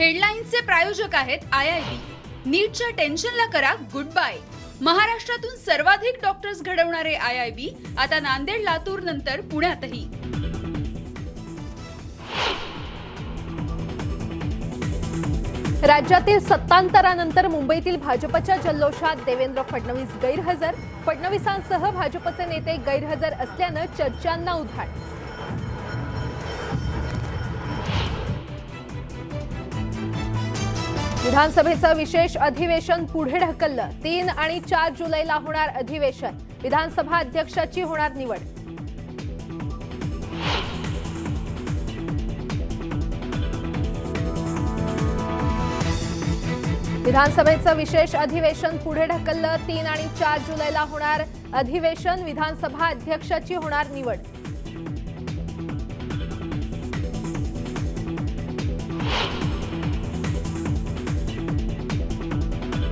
हेडलाईन्सचे प्रायोजक आहेत IIB. नीटच्या टेन्शनला करा गुड बाय. महाराष्ट्रातून सर्वाधिक डॉक्टर्स घडवणारे IIB आता नांदेड, लातूर नंतर पुण्यातही. राज्यातील सत्तांतरानंतर मुंबईतील भाजपच्या जल्लोषात देवेंद्र फडणवीस गैरहजर. फडणवीसांसह भाजपचे नेते गैरहजर असल्यानं चर्चांना उधाण. विधानसभेचं विशेष अधिवेशन पुढे ढकललं. 3 आणि 4 जुलैला होणार अधिवेशन. विधानसभा अध्यक्षाची होणार निवड. विधानसभेचं विशेष अधिवेशन पुढे ढकललं. 3 आणि 4 जुलैला होणार अधिवेशन. विधानसभा अध्यक्षाची होणार निवड.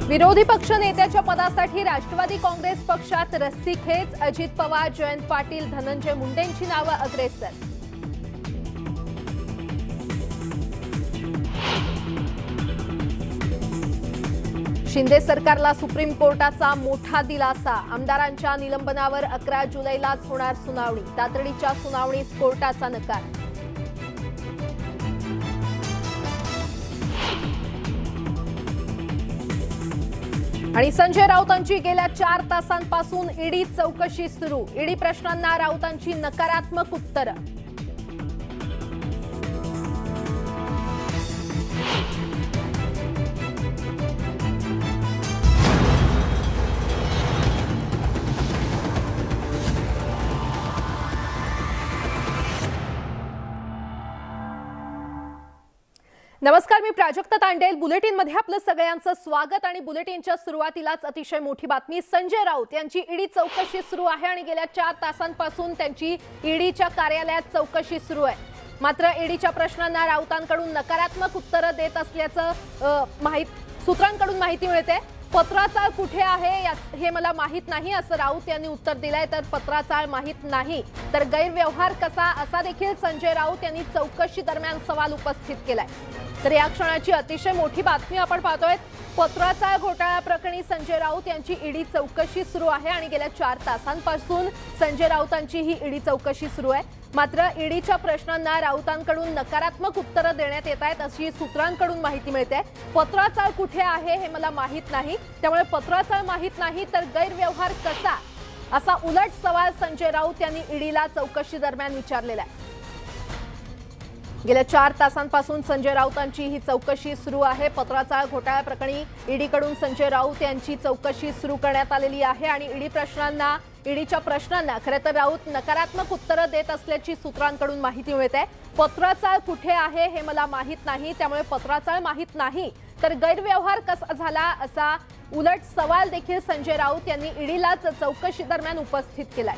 विरोधी पक्ष नेत्याच्या पदासाठी राष्ट्रवादी काँग्रेस पक्षात रस्सीखेच. अजित पवार, जयंत पाटील, धनंजय मुंडेंची नावं अग्रेसर. शिंदे सरकारला सुप्रीम कोर्टाचा मोठा दिलासा. आमदारांच्या निलंबनावर 11 जुलैलाच होणार सुनावणी. तातडीच्या सुनावणीस कोर्टाचा नकार. आणि संजय राऊतांची गेल्या 4 तासांपासून ईडी चौकशी सुरू. ईडी प्रश्नांना राऊतांची नकारात्मक उत्तरं. नमस्कार, मी प्राजक्ता तांडेल. बुलेटिनमध्ये आपलं सगळ्यांचं स्वागत. आणि बुलेटिनच्या सुरुवातीलाच अतिशय मोठी बातमी. संजय राऊत यांची ईडी चौकशी सुरू आहे आणि गेल्या 4 तासांपासून त्यांची ईडीच्या कार्यालयात चौकशी सुरू आहे. मात्र ईडीच्या प्रश्नांना राऊतांकडून नकारात्मक उत्तरं देत असल्याचं सूत्रांकडून माहिती मिळते. पत्राचाळ कुठे आहे हे मला माहित नाही असं राऊत यांनी उत्तर दिलंय. तर पत्राचाळ माहित नाही तर गैरव्यवहार कसा, असा देखील संजय राऊत यांनी चौकशी दरम्यान सवाल उपस्थित केलाय. तर या क्षणाची अतिशय मोठी बातमी आपण पाहतोय. पत्राचाळ घोटाळा प्रकरणी संजय राऊत यांची ईडी चौकशी सुरू आहे आणि गेल्या 4 तासांपासून संजय राऊतांची ही ईडी चौकशी सुरू आहे. मात्र ईडीच्या प्रश्नांना राऊतांकडून नकारात्मक उत्तरं देण्यात येत आहेत अशी सूत्रांकडून माहिती मिळते. पत्राचाळ कुठे आहे हे मला माहित नाही, त्यामुळे पत्राचाळ माहित नाही तर गैरव्यवहार कसा, असा उलट सवाल संजय राऊत यांनी ईडीला चौकशी दरम्यान विचारलेला आहे. गेल्या 4 तासांपासून संजय राऊतांची ही चौकशी सुरू आहे. पत्राचाळ घोटाळा प्रकरणी ईडीकडून संजय राऊत यांची चौकशी सुरू करण्यात आलेली आहे आणि ईडीच्या प्रश्नांना खरं तर राऊत नकारात्मक उत्तरं देत असल्याची सूत्रांकडून माहिती मिळते. पत्राचाळ कुठे आहे हे मला माहित नाही, त्यामुळे पत्राचाळ माहित नाही तर गैरव्यवहार कसा झाला, असा उलट सवाल देखील संजय राऊत यांनी ईडीलाच चौकशी दरम्यान उपस्थित केलाय.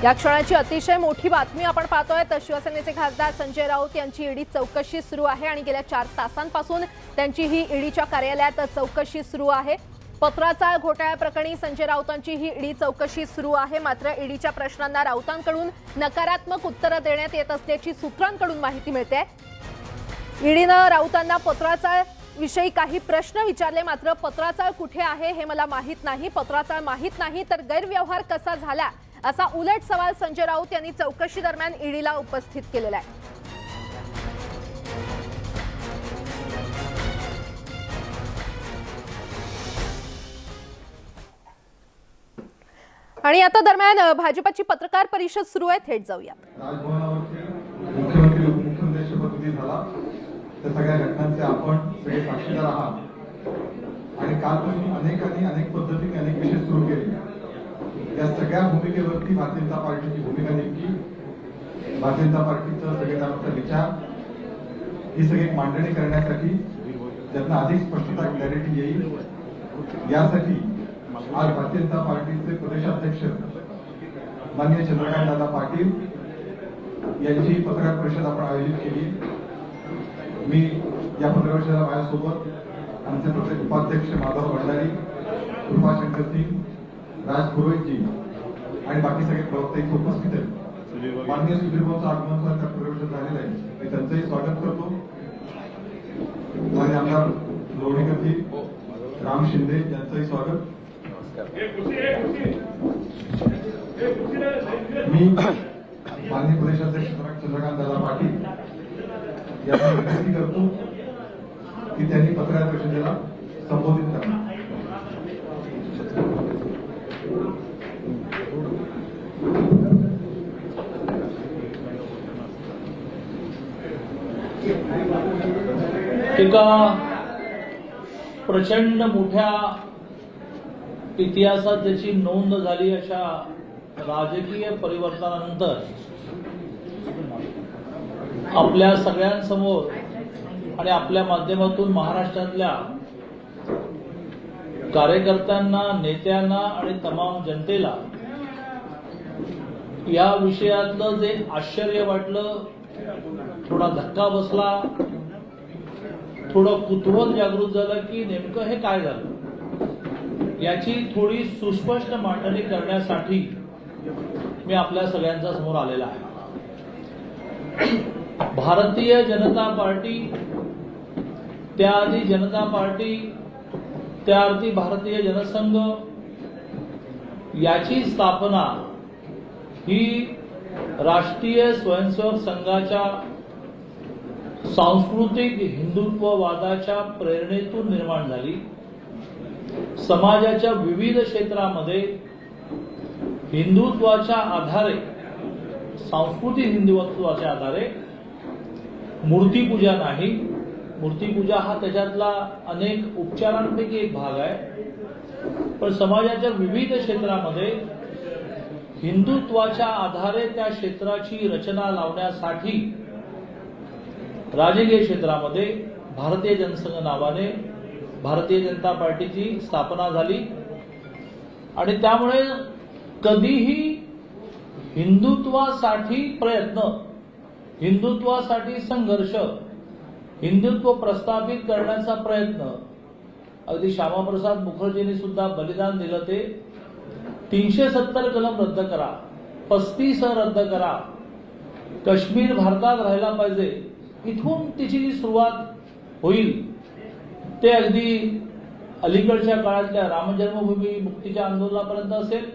या क्षणाची अतिशय मोठी बातमी आपण पाहतोय. तर शिवसेनेचे खासदार संजय राऊत यांची ईडी चौकशी सुरू आहे आणि गेल्या 4 तासांपासून त्यांची ही ईडीच्या कार्यालयात चौकशी सुरू आहे. पत्राचाळ घोटाळा प्रकरणी संजय राऊतांची ही ईडी चौकशी सुरू आहे. मात्र ईडीच्या प्रश्नांना राऊतांकडून नकारात्मक उत्तरं देण्यात येत असल्याची सूत्रांकडून माहिती मिळते. ईडीनं राऊतांना पत्राचाळ विषयी काही प्रश्न विचारले. मात्र पत्राचाळ कुठे आहे हे मला माहित नाही, पत्राचाळ माहित नाही तर गैरव्यवहार कसा झाला, असा उलट सवाल संजय राऊत यांनी चौकशी दरम्यान ईडीला उपस्थित केलेला आहे. आणि आता दरम्यान भाजपची पत्रकार परिषद सुरू आहे. थेट जाऊया. मुख्यमंत्री उपमुख्यमंत्री शपथविधी झाला तर सगळ्या घटनांचे आपण सगळे साक्षीदार आहात. आणि कालपासून अनेक पद्धतीने अनेक विषय सुरू केले. या सगळ्या भूमिकेवरती भारतीय जनता पार्टीची भूमिका नेमकी, भारतीय जनता पार्टीचा संविधानाचा विचार, ही सगळी मांडणी करण्यासाठी ज्यांना अधिक स्पष्टता, क्लॅरिटी येईल, यासाठी आज भारतीय जनता पार्टीचे प्रदेशाध्यक्ष माननीय चंद्रकांत दादा पाटील यांची पत्रकार परिषद आपण आयोजित केली. मी या पत्रकार परिषदेला माझ्यासोबत आमचे उपाध्यक्ष माधव भंडारी, कृपाशंकर सिंग, राज पुरोहितजी आणि बाकी सगळे प्रवक्ते इथे उपस्थित आहेत. माननीय सुधीर भाऊचं आगमन पत्रकार परिषद झालेलं आहे, मी त्यांचंही स्वागत करतो. माझे आमदार लोणीकरजी राम शिंदे यांचंही स्वागत. मी माननीय प्रदेश अध्यक्ष चंद्रकांत दादा पाटील यांना विनंती करतो की त्यांनी पत्रकार परिषदेला संबोधित करावं. एका प्रचंड मोठ्या इतिहासात ज्याची नोंद झाली अशा राजकीय परिवर्तनानंतर आपल्या सगळ्यांसमोर आणि आपल्या माध्यमातून महाराष्ट्रातल्या कार्यकर्त्यांना, नेत्यांना आणि तमाम जनतेला या विषयातलं जे आश्चर्य वाटलं, थोडा धक्का बसला, थोडं कुतूहल जागृत झालं की नेमकं हे काय झालं, याची थोडी सुस्पष्ट मांडणी करण्यासाठी मी आपल्या सगळ्यांच्या समोर आलेला आहे. भारतीय जनता पार्टी, त्याआधी जनता पार्टी, त्याआधी भारतीय जनसंघ याची स्थापना ही राष्ट्रीय स्वयंसेवक संघाच्या सांस्कृतिक हिंदुत्ववादाच्या प्रेरणेतून निर्माण झाली. समाजाच्या विविध क्षेत्रामध्ये हिंदुत्वाच्या आधारे, सांस्कृतिक हिंदुत्वाच्या आधारे मूर्तीपूजा नाही, मूर्तीपूजा हा त्याच्यातला अनेक उपचारांपैकी एक भाग आहे, पण समाजाच्या विविध क्षेत्रामध्ये हिंदुत्वाच्या आधारे त्या क्षेत्राची रचना लावण्यासाठी राजकीय क्षेत्रामध्ये भारतीय जनसंघ नावाने भारतीय जनता पार्टीची स्थापना झाली. आणि त्यामुळे कधीही हिंदुत्वासाठी प्रयत्न, हिंदुत्वासाठी संघर्ष, हिंदुत्व प्रस्थापित करण्याचा प्रयत्न, अगदी श्यामाप्रसाद मुखर्जींनी सुद्धा बलिदान दिलं ते 370 कलम रद्द करा, 35 रद्द करा, काश्मीर भारतात राहायला पाहिजे, इथून तिची जी सुरुवात होईल ते अगदी अलीकडच्या काळातल्या राम जन्मभूमी मुक्तीच्या आंदोलनापर्यंत असेल,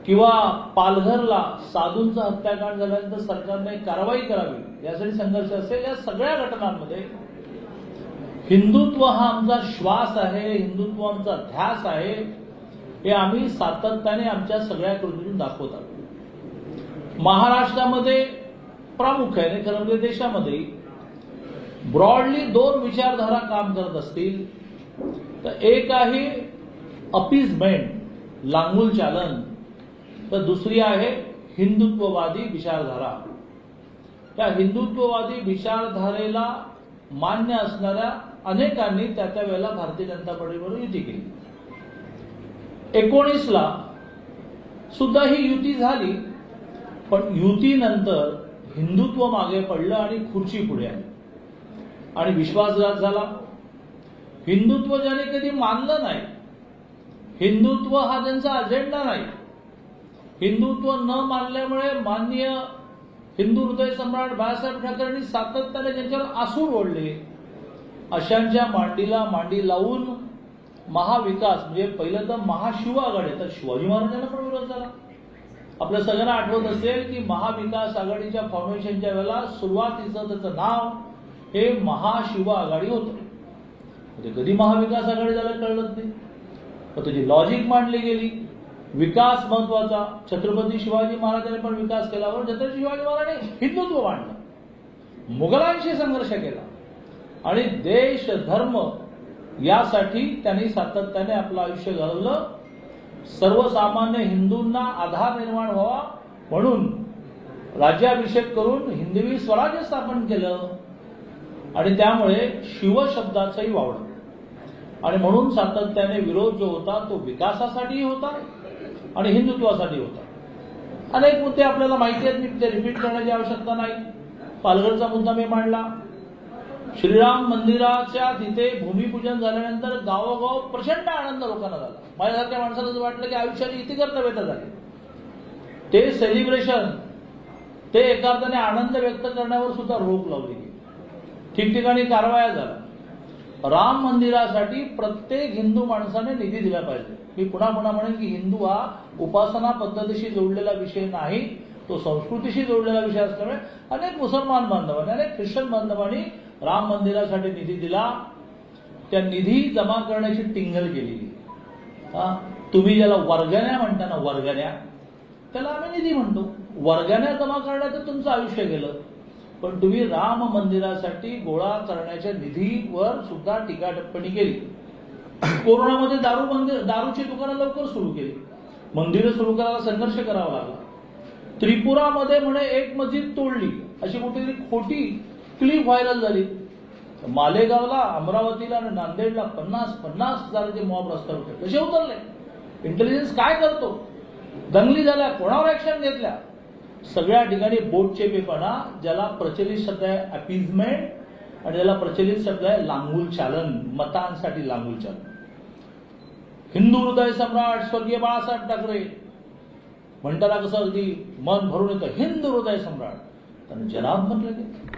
किंवा पालघरला साधूंचा हत्याकांड झाल्यानंतर सरकारने कारवाई करावी यासाठी संघर्ष असेल, या सगळ्या घटनांमध्ये हिंदुत्व हा आमचा श्वास आहे, हिंदुत्व आमचा ध्यास आहे, हे आम्ही सातत्याने आमच्या सगळ्या कृतीतून दाखवत आहोत. महाराष्ट्रामध्ये प्रामुख्याने, खरं म्हणजे देशामध्ये ब्रॉडली 2 विचारधारा काम करत असतील तर एक आहे अपीजमेंट, लांगुल चालन, तर दुसरी आहे हिंदुत्ववादी विचारधारा. त्या हिंदुत्ववादी विचारधारेला मान्य असणाऱ्या अनेकांनी त्या वेळेला भारतीय जनता पार्टीबरोबर युती केली. 19ला सुद्धा ही युती झाली, पण युतीनंतर हिंदुत्व मागे पडलं आणि खुर्ची पुढे आली आणि विश्वासघात झाला. हिंदुत्व ज्याने कधी मानलं नाही, हिंदुत्व हा त्यांचा अजेंडा नाही, हिंदुत्व न मानल्यामुळे माननीय हिंदू हृदय सम्राट बाळासाहेब ठाकरेंनी सातत्याने ज्यांच्यावर आसूड ओढले, अशांच्या मांडीला मांडी लावून महाविकास, म्हणजे पहिलं तर महाशिव आघाडी, तर शिवाजी महाराजांना पण विरोध झाला. आपल्या सगळ्यांना आठवत असेल की महाविकास आघाडीच्या फाउंडेशनच्या वेळेला सुरुवातीचं त्याचं नाव हे महाशिव आघाडी होतं. म्हणजे कधी महाविकास आघाडी झालं कळलंच नाही, पण त्याची लॉजिक मांडली गेली. विकास महत्वाचा, छत्रपती शिवाजी महाराजांनी पण विकास केला, पण छत्रपती शिवाजी महाराजांनी हिंदुत्व मांडलं, मुघलांशी संघर्ष केला आणि देश धर्म यासाठी त्यांनी सातत्याने आपलं आयुष्य घालवलं. सर्वसामान्य हिंदूंना आधार निर्माण व्हावा म्हणून राज्याभिषेक करून हिंदवी स्वराज्य स्थापन केलं आणि त्यामुळे शिवशब्दाचंही वावडं. आणि म्हणून सातत्याने विरोध जो होता तो विकासासाठी होता आणि हिंदुत्वासाठी होता. अनेक मुद्दे आपल्याला माहिती आहेत, मी ते रिपीट करण्याची आवश्यकता नाही. पालघरचा मुद्दा मी मांडला. श्रीराम मंदिराच्या तिथे भूमिपूजन झाल्यानंतर गावोगाव प्रचंड आनंद लोकांना झाला. माझ्यासारख्या माणसाला असं वाटलं की आयुष्याची इतिकर नव्हे झाले. ते सेलिब्रेशन, ते एका अर्थाने आनंद व्यक्त करण्यावर सुद्धा रोख लावली गेली. ठिकठिकाणी कारवाया झाल्या. राम मंदिरासाठी प्रत्येक हिंदू माणसाने निधी दिला पाहिजे. मी पुन्हा पुन्हा म्हणेन की हिंदू हा उपासना पद्धतीशी जोडलेला विषय नाही, तो संस्कृतीशी जोडलेला विषय असल्यामुळे अनेक मुसलमान बांधवांनी अनेक ख्रिश्चन बांधवांनी राम मंदिरासाठी निधी दिला. त्या निधी जमा करण्याची टिंगल केलेली. तुम्ही ज्याला वर्गण्या म्हणता ना, वर्गण्या, त्याला आम्ही निधी म्हणतो. वर्गण्या जमा करण्याचं तुमचं आयुष्य गेलं, पण तुम्ही राम मंदिरासाठी गोळा करण्याच्या निधीवर सुद्धा टीका टिप्पणी केली. कोरोनामध्ये दारूची दुकानं लवकर सुरू केली, मंदिरं सुरू करायला संघर्ष करावा लागला. त्रिपुरामध्ये म्हणे एक मस्जिद तोडली अशी कुठेतरी खोटी क्लिप व्हायरल झाली. मालेगावला, अमरावतीला आणि नांदेडला 50,000 मॉब रस्त्यावर होते. कसे उतरले? इंटेलिजन्स काय करतो? दंगली झाल्या, कोणावर ऍक्शन घेतल्या? सगळ्या ठिकाणी बोटचेपेपणा, ज्याला प्रचलित शब्द आहे अपीजमेंट आणि ज्याला प्रचलित शब्द आहे लांगुल चालन, मतांसाठी लांगुल चालन. हिंदू हृदय सम्राट स्वर्गीय बाळासाहेब ठाकरे म्हणताना कसं अगदी मन भरून येतं, हिंदू हृदय सम्राट. त्यांना जनाब म्हटलं की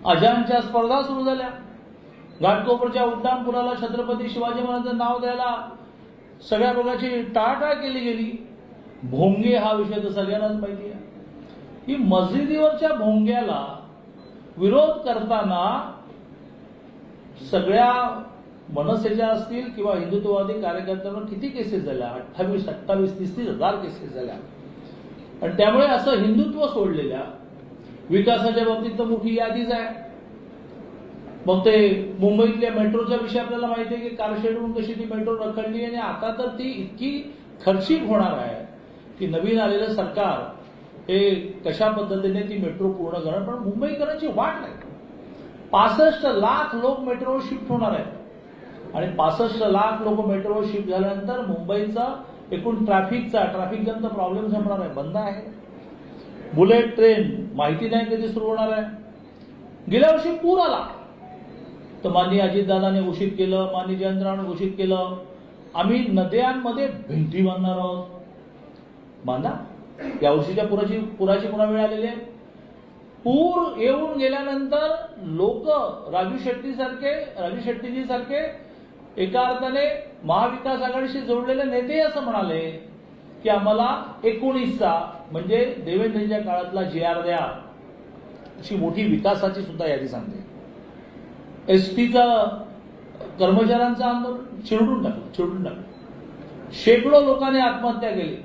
अजानच्या स्पर्धा सुरू झाल्या. घाटकोपरच्या उड्डाणपुराला छत्रपती शिवाजी महाराजांचं नाव द्यायला सगळ्या लोकांची टाळाटाळ केली गेली. भोंगे हा विषय तर सगळ्यांनाच माहिती आहे. ही मस्जिदीवरच्या भोंग्याला विरोध करताना सगळ्या मनसेच्या असतील किंवा हिंदुत्ववादी कार्यकर्त्यांवर किती केसेस झाल्या? 28, 28, 30 हजार केसेस झाल्या. आणि त्यामुळे असं हिंदुत्व सोडलेल्या विकासाच्या बाबतीत तर मोठी यादीच आहे. मग ते मुंबईतल्या मेट्रोच्या विषयी आपल्याला माहिती आहे की कारशेडहून कशी ती मेट्रो रखडली आणि आता तर ती इतकी खर्चिक होणार आहे की नवीन आलेलं सरकार हे कशा पद्धतीने ती मेट्रो पूर्ण करणार. पण मुंबईकरांची वाट नाही. 65 लाख लोक मेट्रोवर शिफ्ट होणार आहेत आणि 65 लाख लोक मेट्रोवर शिफ्ट झाल्यानंतर मुंबईचा एकूण ट्रॅफिक जॅमचा प्रॉब्लेम संपणार आहे, बंद आहे. बुलेट ट्रेन माहिती नाही कधी सुरू होणार आहे. गेल्या वर्षी पूर आला तर माननीय अजितदादांनी घोषित केलं, माननीय जयंतरावांनी घोषित केलं, आम्ही नद्यांमध्ये भिंती बांधणार आहोत. बांधा. या वर्षीच्या पुराची पुन्हा वेळ आलेली आहे. पूर येऊन गेल्यानंतर लोक राजू शेट्टीजी सारखे एका अर्थाने महाविकास आघाडीशी जोडलेले नेते असं म्हणाले की आम्हाला 19चा म्हणजे देवेंद्रजींच्या काळातला GR द्या. अशी मोठी विकासाची सुद्धा यादी सांगते. एसटीचा कर्मचाऱ्यांचं आंदोलन चिरडून टाकलं. शेकडो लोकांनी आत्महत्या केली,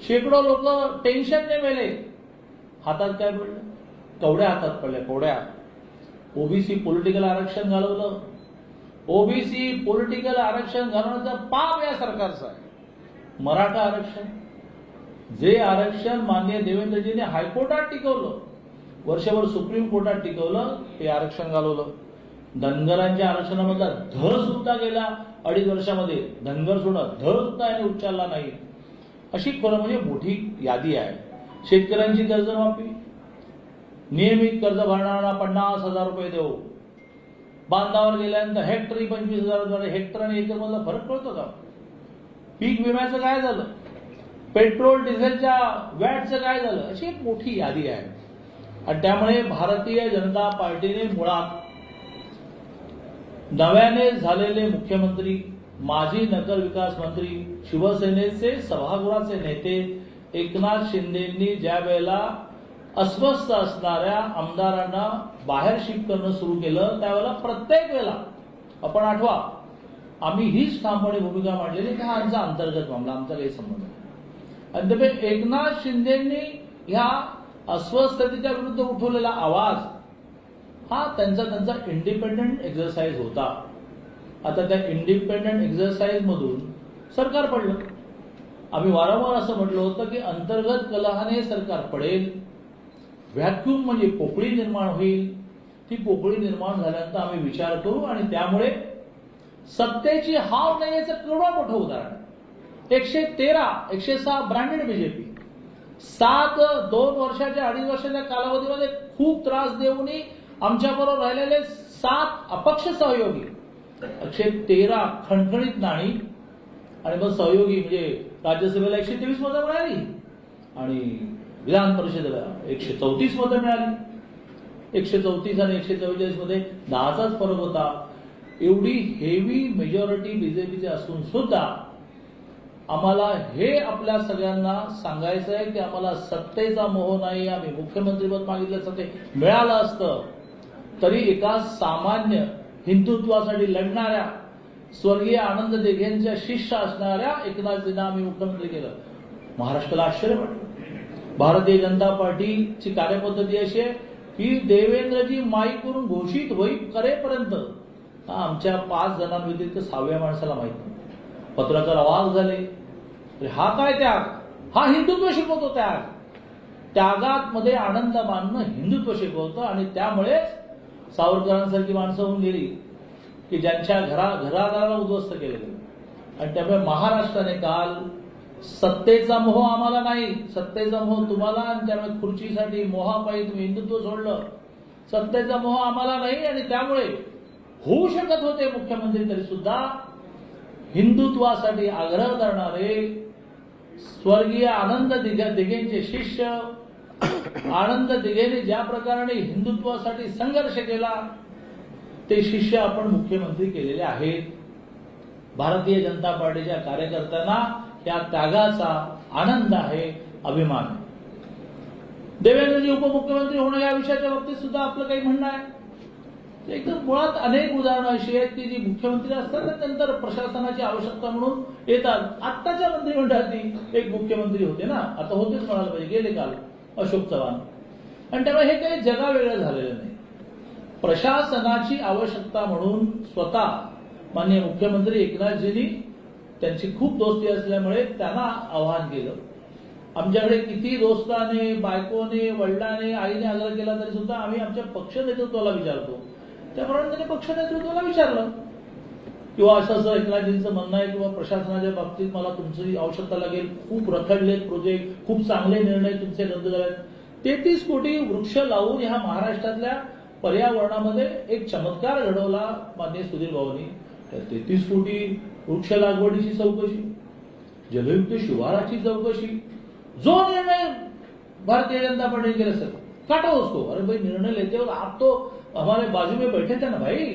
शेकडो लोक टेन्शनने मेले. हातात काय पडलं? कवड्या हातात पडल्या, कवड्या. ओबीसी पॉलिटिकल आरक्षण घालवलं. ओबीसी पॉलिटिकल आरक्षण घालवण्याचं पाप या सरकारचं आहे. मराठा आरक्षण, जे आरक्षण माननीय देवेंद्रजींनी हायकोर्टात टिकवलं, वर्षभर सुप्रीम कोर्टात टिकवलं, ते आरक्षण घालवलं. धनगरांच्या आरक्षणामधला ध सुद्धा गेल्या 2.5 वर्षामध्ये धनगर सुद्धा ध सुद्धा याने उच्चारला नाही. अशी खरं म्हणजे मोठी यादी आहे. शेतकऱ्यांची कर्जमाफी, नियमित कर्ज भरणाऱ्यांना 50,000 रुपये देऊ. बांधावर गेल्यानंतर हेक्टरी 25,000. हेक्टर आणि एकर मधला फरक कळतो का? पीक विम्याचं काय झालं? पेट्रोल डिझेलच्या वॅटचं काय झालं? अशी एक मोठी यादी आहे. आणि त्यामुळे भारतीय जनता पार्टीने मुळात नव्याने झालेले मुख्यमंत्री, माजी नगरविकास मंत्री, शिवसेनेचे सभागृहाचे नेते एकनाथ शिंदेंनी ज्या वेळेला अस्वस्थ असणाऱ्या आमदारांना बाहेर शिफ्ट करणं सुरू केलं त्यावेळेला प्रत्येक वेळेला आपण आठवा आम्ही हीच ठामपणे भूमिका मांडलेली की हा आमचा अंतर्गत मामला, आमचा काही संबंध नाही. आणि त्यामुळे एकनाथ शिंदेंनी ह्या अस्वस्थतेच्या विरुद्ध उठवलेला आवाज हा त्यांचा इंडिपेंडंट एक्झरसाइज होता. आता त्या इंडिपेंडंट एक्झरसाइज मधून सरकार पडलं. आम्ही वारंवार असं म्हटलं होतं की अंतर्गत कलहाने सरकार पडेल, व्हॅक्यूम म्हणजे पोकळी निर्माण होईल. ती पोकळी निर्माण झाल्यानंतर आम्ही विचार करू आणि त्यामुळे सत्तेची हाव नाही याचं केवढं मोठं उदाहरण. 113, 106 ब्रँडेड बीजेपी, 2 वर्षाच्या 2.5 वर्षाच्या कालावधीमध्ये खूप त्रास देऊनही आमच्याबरोबर राहिलेले 7 अपक्ष सहयोगी, 113 खणखणीत नाही. आणि मग सहयोगी म्हणजे राज्यसभेला 123 मतं मिळाली आणि विधान परिषदेला 134 मतं मिळाली. 134 आणि 144 मध्ये 10चाच फरक होता. एवढी हेवी मेजॉरिटी बीजेपीचे असून सुद्धा आम्हाला हे आपल्या सगळ्यांना सांगायचं आहे की आम्हाला सत्तेचा मोह नाही. आम्ही मुख्यमंत्रीपद मागितलं असतं ते मिळालं असतं तरी एका सामान्य हिंदुत्वासाठी लढणाऱ्या स्वर्गीय आनंद दिघेंच्या शिष्य असणाऱ्या एकनाथजींना आम्ही मुख्यमंत्री केलं. महाराष्ट्राला आश्चर्य वाटलं. भारतीय जनता पार्टीची कार्यपद्धती अशी आहे की देवेंद्रजी माईकवरून घोषित करेपर्यंत आमच्या 5 जणांव्यतिरिक्त 6व्या माणसाला माहित नाही. पत्रकार अवाक झाले. हा काय त्याग? हा हिंदुत्व शिकवतो त्याग. त्यागात मध्ये आनंद मानणं हिंदुत्व शिकवतं आणि त्यामुळेच सावरकरांसारखी माणसं होऊन गेली की ज्यांच्या घरादाराला उद्ध्वस्त केलं गेलं. आणि त्यामुळे महाराष्ट्राने काल सत्तेचा मोह आम्हाला नाही, सत्तेचा मोह तुम्हाला, आणि त्यामुळे खुर्चीसाठी मोहापायी तुम्ही हिंदुत्व सोडलं. सत्तेचा मोह आम्हाला नाही आणि त्यामुळे होऊ शकत होते मुख्यमंत्री तरी सुद्धा हिंदुत्वासाठी आग्रह करणारे स्वर्गीय आनंद दिघेंचे शिष्य आनंद दिघेने ज्या प्रकारे हिंदुत्वासाठी संघर्ष केला ते शिष्य आपण मुख्यमंत्री केलेले आहेत. भारतीय जनता पार्टीच्या कार्यकर्त्यांना त्या त्यागाचा आनंद आहे, अभिमान आहे. देवेंद्रजी उपमुख्यमंत्री होणं या विषयाच्या बाबतीत सुद्धा आपलं काही म्हणणं आहे. एकदम मुळात अनेक उदाहरणं अशी आहेत की जी मुख्यमंत्री असतात आणि नंतर प्रशासनाची आवश्यकता म्हणून येतात. आत्ताच्या मंत्रिमंडळातही एक मुख्यमंत्री होते ना, आता होतेच म्हणायला पाहिजे, गेले काल अशोक चव्हाण. आणि त्यामुळे हे काही जगावेगळं झालेलं नाही. प्रशासनाची आवश्यकता म्हणून स्वतः माननीय मुख्यमंत्री एकनाथजींनी त्यांची खूप दोस्ती असल्यामुळे त्यांना आवाहन केलं. आमच्याकडे किती दोस्ताने, बायकोने, वडिलांने, आईने आग्रह केला तरी सुद्धा आम्ही आमच्या पक्ष नेतृत्वाला विचारतो. त्याप्रमाणे त्यांनी पक्ष नेतृत्वाला विचारलं किंवा असं एकनाथजींचं म्हणणं आहे किंवा प्रशासनाच्या बाबतीत मला तुमची आवश्यकता लागेल, खूप रखडलेत प्रोजेक्ट, खूप चांगले निर्णय तुमचे रद्द झालेत. 33 कोटी वृक्ष लावून ह्या महाराष्ट्रातल्या पर्यावरणामध्ये एक चमत्कार घडवला माननीय सुधीर भाऊंनी. 33 कोटी वृक्ष लागवडीची चौकशी, जलयुक्त शिवाराची चौकशी, जो निर्णय भारतीय जनता पार्टी केला सर काटा उसको. अरे भाई निर्णय लेते हो आप तो हमारे बाजू में बैठे थे ना भाई,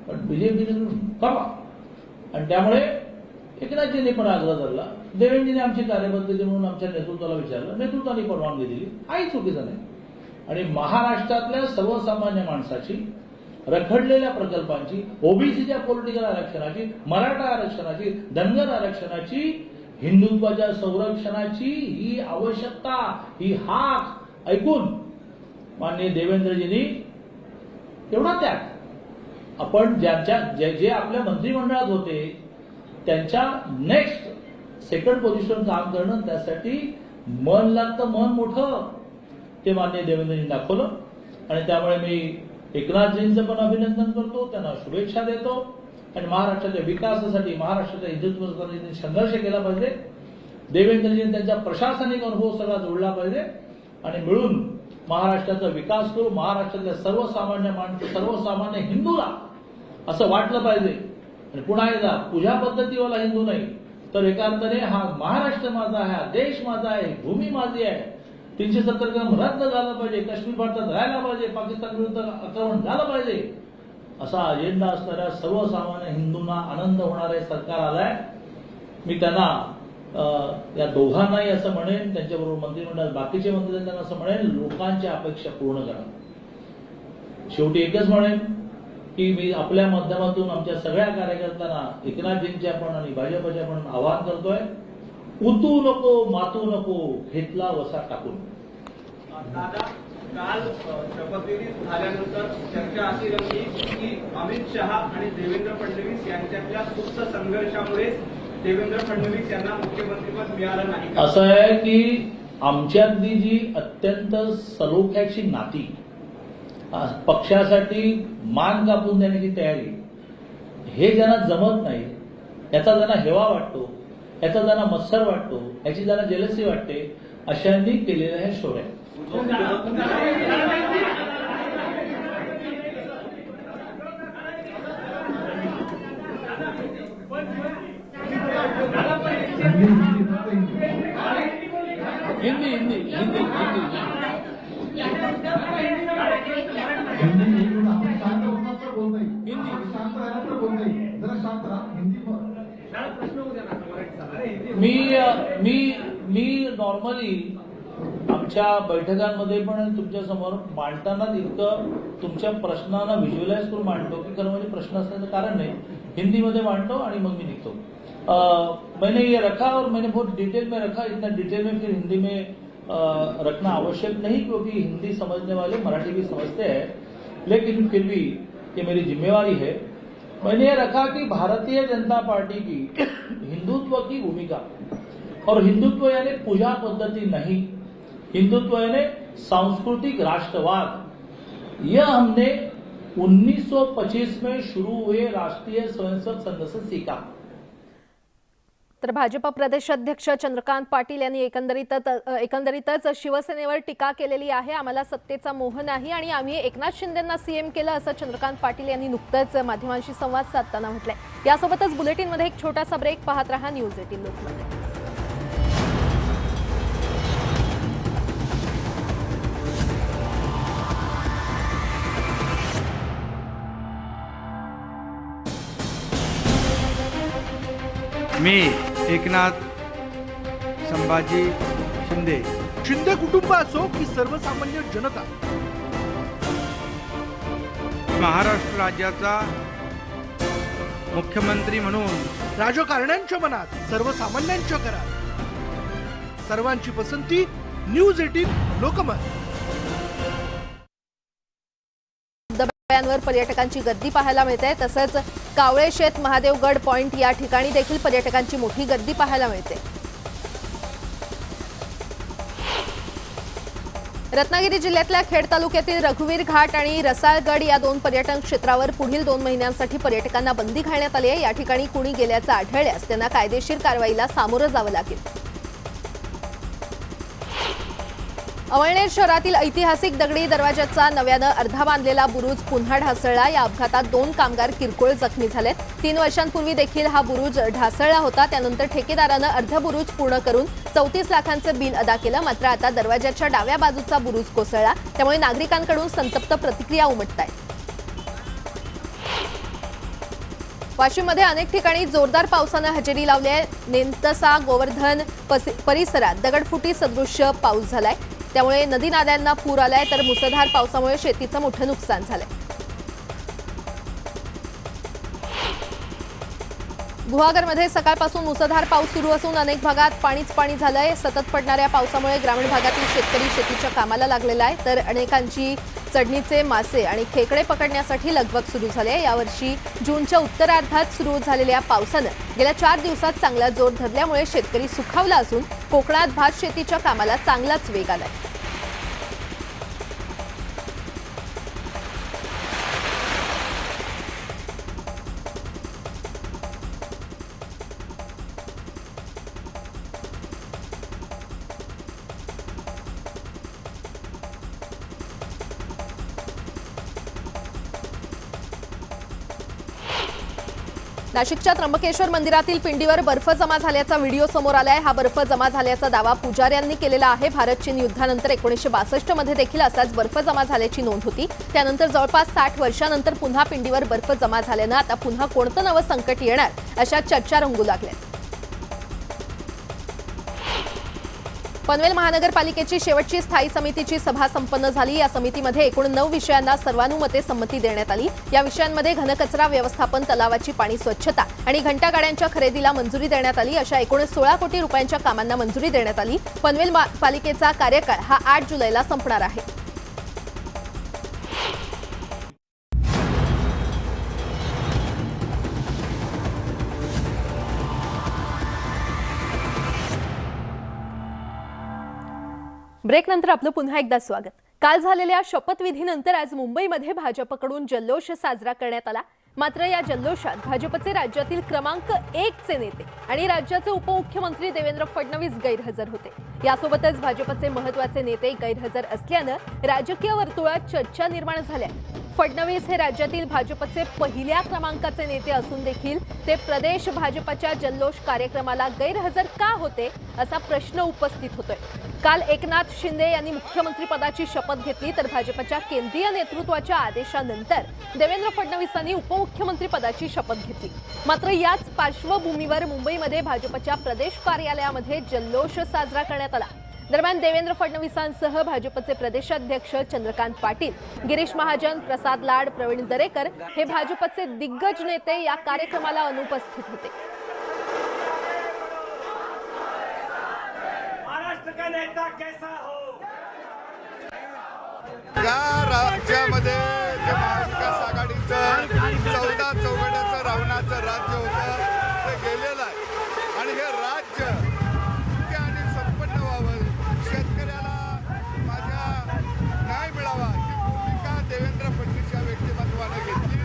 पण बीजेपीने करा. आणि त्यामुळे एकनाथजींनी पण आग्रह धरला. देवेंद्रजीने आमची कार्यपद्धती म्हणून आमच्या नेतृत्वाला विचारलं, नेतृत्वाने परवानगी दिली. काही चुकीचं नाही. आणि महाराष्ट्रातल्या सर्वसामान्य माणसाची, रखडलेल्या प्रकल्पांची, ओबीसीच्या पॉलिटिकल आरक्षणाची, मराठा आरक्षणाची, धनगर आरक्षणाची, हिंदुत्वाच्या संरक्षणाची ही आवश्यकता, ही हाक ऐकून माननीय देवेंद्रजींनी एवढा त्याग आपण जे आपल्या मंत्रिमंडळात होते त्यांच्या नेक्स्ट सेकंड पोझिशन काम करणं, त्यासाठी मन लागतं, मन मोठं, ते माननीय देवेंद्रजींनी दाखवलं. आणि त्यामुळे मी एकनाथजींचं पण अभिनंदन करतो, त्यांना शुभेच्छा देतो. आणि महाराष्ट्राच्या विकासासाठी, महाराष्ट्राच्या हिंदुत्वासाठी संघर्ष केला पाहिजे. देवेंद्रजींनी त्यांचा प्रशासनिक अनुभव सगळा जोडला पाहिजे आणि मिळून महाराष्ट्राचा विकास करू. महाराष्ट्रातल्या सर्वसामान्य हिंदूला असं वाटलं पाहिजे. आणि पुन्हा एकदा पूजा पद्धतीवाला हिंदू नाही तर एका अर्थाने हा महाराष्ट्र माझा आहे, हा देश माझा आहे, भूमी माझी आहे. 370 कलम रद्द झालं पाहिजे, काश्मीर भारतात राहायला पाहिजे, पाकिस्तान विरुद्ध आक्रमण झालं पाहिजे, असा अजेंडा असणाऱ्या सर्वसामान्य हिंदूंना आनंद होणारे सरकार आलंय. मी त्यांना या दोघांनाही असं म्हणेन, त्यांच्याबरोबर मंत्रिमंडळात बाकीचे मंत्री त्यांना असं म्हणेन, लोकांच्या अपेक्षा पूर्ण करा. शेवटी एकच म्हणेन की मी आपल्या माध्यमातून आमच्या सगळ्या कार्यकर्त्यांना एकनाथजींच्या पण आणि भाजपच्या पण आवाहन करतोय, उतू नको, मातू नको, घेतला वसा टाकून. दादा, काल शपथविधी झाल्यानंतर चर्चा अशी रंगली की अमित शहा आणि देवेंद्र फडणवीस यांच्यातल्या सुप्त संघर्षामुळे देवेंद्र फडणवीस यांना मुख्यमंत्रीपद मिळालं नाही. असं आहे की आमच्यातली जी अत्यंत सलोख्याची नाती, पक्षासाठी मान कापून देण्याची तयारी, हे ज्यांना जमत नाही, याचा ज्यांना हेवा वाटतो, याचा ज्यांना मत्सर वाटतो, याची ज्यांना जेलसी वाटते, अशांनी केलेल्या ह्या शोऱ्या. हिंदी हिंदी एक मिनिट, आपण शांत बसणार तर बोलता येईल. आपण शांत राहिला तर बोलता येईल. जरा शांत राहा. हिंदी मी नॉर्मली आमच्या बैठकांमध्ये पण तुमच्या समोर मांडताना इतकं तुमच्या प्रश्नांना व्हिज्युअलाइज करून मांडतो की खरं म्हणजे प्रश्न असण्याचं कारण नाही. हिंदीमध्ये मांडतो आणि मग मी निघतो. मैंने ये रखा और मैंने बहुत डिटेल में रखा. इतना डिटेल में फिर हिंदी में रखना आवश्यक नहीं, क्योंकि हिंदी समझने वाले मराठी भी समझते हैं, लेकिन फिर भी ये मेरी जिम्मेवारी है. मैंने ये रखा कि भारतीय जनता पार्टी की हिंदुत्व की भूमिका, और हिंदुत्व यानी पूजा पद्धति नहीं, हिंदुत्व यानी सांस्कृतिक राष्ट्रवाद. यह हमने 1925 में शुरू हुए राष्ट्रीय स्वयंसेवक संघ से सीखा. तर भाजप प्रदेशाध्यक्ष चंद्रकांत पाटील यांनी एकंदरीतच शिवसेनेवर टीका केलेली आहे. आम्हाला सत्तेचा मोह नाही आणि आम्ही एकनाथ शिंदेंना सीएम केलं असं चंद्रकांत पाटील यांनी नुकतंच माध्यमांशी संवाद साधताना म्हटलंय. यासोबतच बुलेटिनमध्ये एक छोटासा ब्रेक. पाहत रहा न्यूज 18 लोकमत. मी एकनाथ संभाजी शिंदे. शिंदे कुटुंब असो की सर्वसामान्य जनता, महाराष्ट्र राज्याचा मुख्यमंत्री म्हणून राजकारण्यांच्या मनात, सर्वसामान्यांच्या घरात सर्वांची पसंती न्यूज 18 लोकमत. धबधब्यांवर पर्यटकांची गर्दी पाहायला मिळते. तसंच कावळेशेत महादेवगड पॉइंट या ठिकाणी देखील पर्यटकांची मोठी गर्दी पाहायला मिळते. रत्नागिरी जिल्ह्यातल्या खेड तालुक्यातील रघुवीर घाट आणि रसाळगड या 2 पर्यटन क्षेत्रावर पुढील 2 महिन्यांसाठी पर्यटकांना बंदी घालण्यात आली आहे. या ठिकाणी कुणी गेल्याचं आढळल्यास त्यांना कायदेशीर कारवाईला सामोरं जावं लागेल. अमळनेर शहरातील ऐतिहासिक दगडी दरवाजाचा नव्यानं अर्धा बांधलेला बुरुज पुन्हा ढासळला. या अपघातात 2 कामगार किरकोळ जखमी झालेत. 3 वर्षांपूर्वी देखील हा बुरुज ढासळला होता. त्यानंतर ठेकेदारानं अर्धा बुरुज पूर्ण करून 34 लाखांचं बिल अदा केलं. मात्र आता दरवाजाच्या डाव्या बाजूचा बुरुज कोसळला. त्यामुळे नागरिकांकडून संतप्त प्रतिक्रिया उमटतायत. वाशिममध्ये अनेक ठिकाणी जोरदार पावसानं हजेरी लावली आहे. नेंतसा गोवर्धन परिसरात दगडफुटी सदृश्य पाऊस झालाय. त्यामुळे नदी नाल्यांना पूर आलाय. तर मुसळधार पावसामुळे शेतीचं मोठं नुकसान झालंय. गुहागरमध्ये सकाळपासून मुसळधार पाऊस सुरू असून अनेक भागात पाणी झालंय. सतत पडणाऱ्या पावसामुळे ग्रामीण भागातील शेतकरी शेतीच्या कामाला लागलेला आहे. तर अनेकांची चढणीचे मासे आणि खेकडे पकडण्यासाठी लगबग सुरू झाली आहे. यावर्षी जूनच्या उत्तरार्धात सुरू झालेल्या पावसानं गेल्या 4 दिवसात चांगला जोर धरल्यामुळे शेतकरी सुखावला असून कोकणात भात शेतीच्या कामाला चांगलाच वेग आलाय. नाशिकच्या त्र्यंबकेश्वर मंदिरातील पिंडीवर बर्फ जमा झाल्याचा व्हिडिओ समोर आलाय. हा बर्फ जमा झाल्याचा दावा पुजाऱ्यांनी केलेला आहे. भारत चीन युद्धानंतर 1962 मध्ये देखील असाच बर्फ जमा झाल्याची नोंद होती. त्यानंतर जवळपास 60 वर्षांनंतर पुन्हा पिंडीवर बर्फ जमा झाल्यानं आता पुन्हा कोणतं नवं संकट येणार अशा चर्चा रंगू लागल्या. पनवेल महानगरपालिकेची शेवटची स्थायी समितीची सभा संपन्न झाली. या समितीमध्ये एकूण 9 विषयांना सर्वानुमते संमती देण्यात आली. या विषयांमध्ये घनकचरा व्यवस्थापन, तलावाची पाणी स्वच्छता आणि घंटागाड्यांच्या खरेदीला मंजुरी देण्यात आली. अशा एकूण 16 कोटी रुपयांच्या कामांना मंजुरी देण्यात आली. पनवेल पालिकेचा कार्यकाळ हा 8 जुलैला संपणार आहे. ब्रेकनंतर आपलं पुन्हा एकदा स्वागत. काल झालेल्या शपथविधीनंतर आज मुंबईमध्ये भाजपकडून जल्लोष साजरा करण्यात आला. मात्र या जल्लोषात भाजपचे राज्यातील क्रमांक 1 चे नेते आणि राज्याचे उपमुख्यमंत्री देवेंद्र फडणवीस गैरहजर होते. यासोबतच भाजपचे महत्त्वाचे नेते गैरहजर असल्यानं राजकीय वर्तुळात चर्चा निर्माण झाल्या. फडणवीस हे राज्यातील भाजपचे पहिल्या क्रमांकाचे नेते असून देखील ते प्रदेश भाजपच्या जल्लोष कार्यक्रमाला गैरहजर का होते असा प्रश्न उपस्थित होतोय। काल एकनाथ शिंदे यांनी मुख्यमंत्री पदाची शपथ घेतली, तर भाजपच्या केंद्रीय नेतृत्वाच्या आदेशानंतर देवेंद्र फडणवीसांनी उपमुख्यमंत्री पदाची शपथ घेतली। मात्र याच पार्श्वभूमीवर मुंबईमध्ये भाजपच्या प्रदेश कार्यालयामध्ये जल्लोष साजरा करण्यात आला। दरम्यान देवेंद्र फडणवीसांसह भाजपचे प्रदेशाध्यक्ष चंद्रकांत पाटील, गिरीश महाजन, प्रसाद लाड, प्रवीण दरेकर हे भाजपचे दिग्गज नेते या कार्यक्रमाला अनुपस्थित होते। या राज्यामध्ये जे महाविकास आघाडीचं 14 चौघड्याचं रावणाचं राज्य होतं ते गेलेलं आहे आणि हे राज्य सुखी आणि संपन्न व्हावं, शेतकऱ्याला माझ्या न्याय मिळावा ही भूमिका देवेंद्र फडणवीस या व्यक्तिमत्वाने घेतली,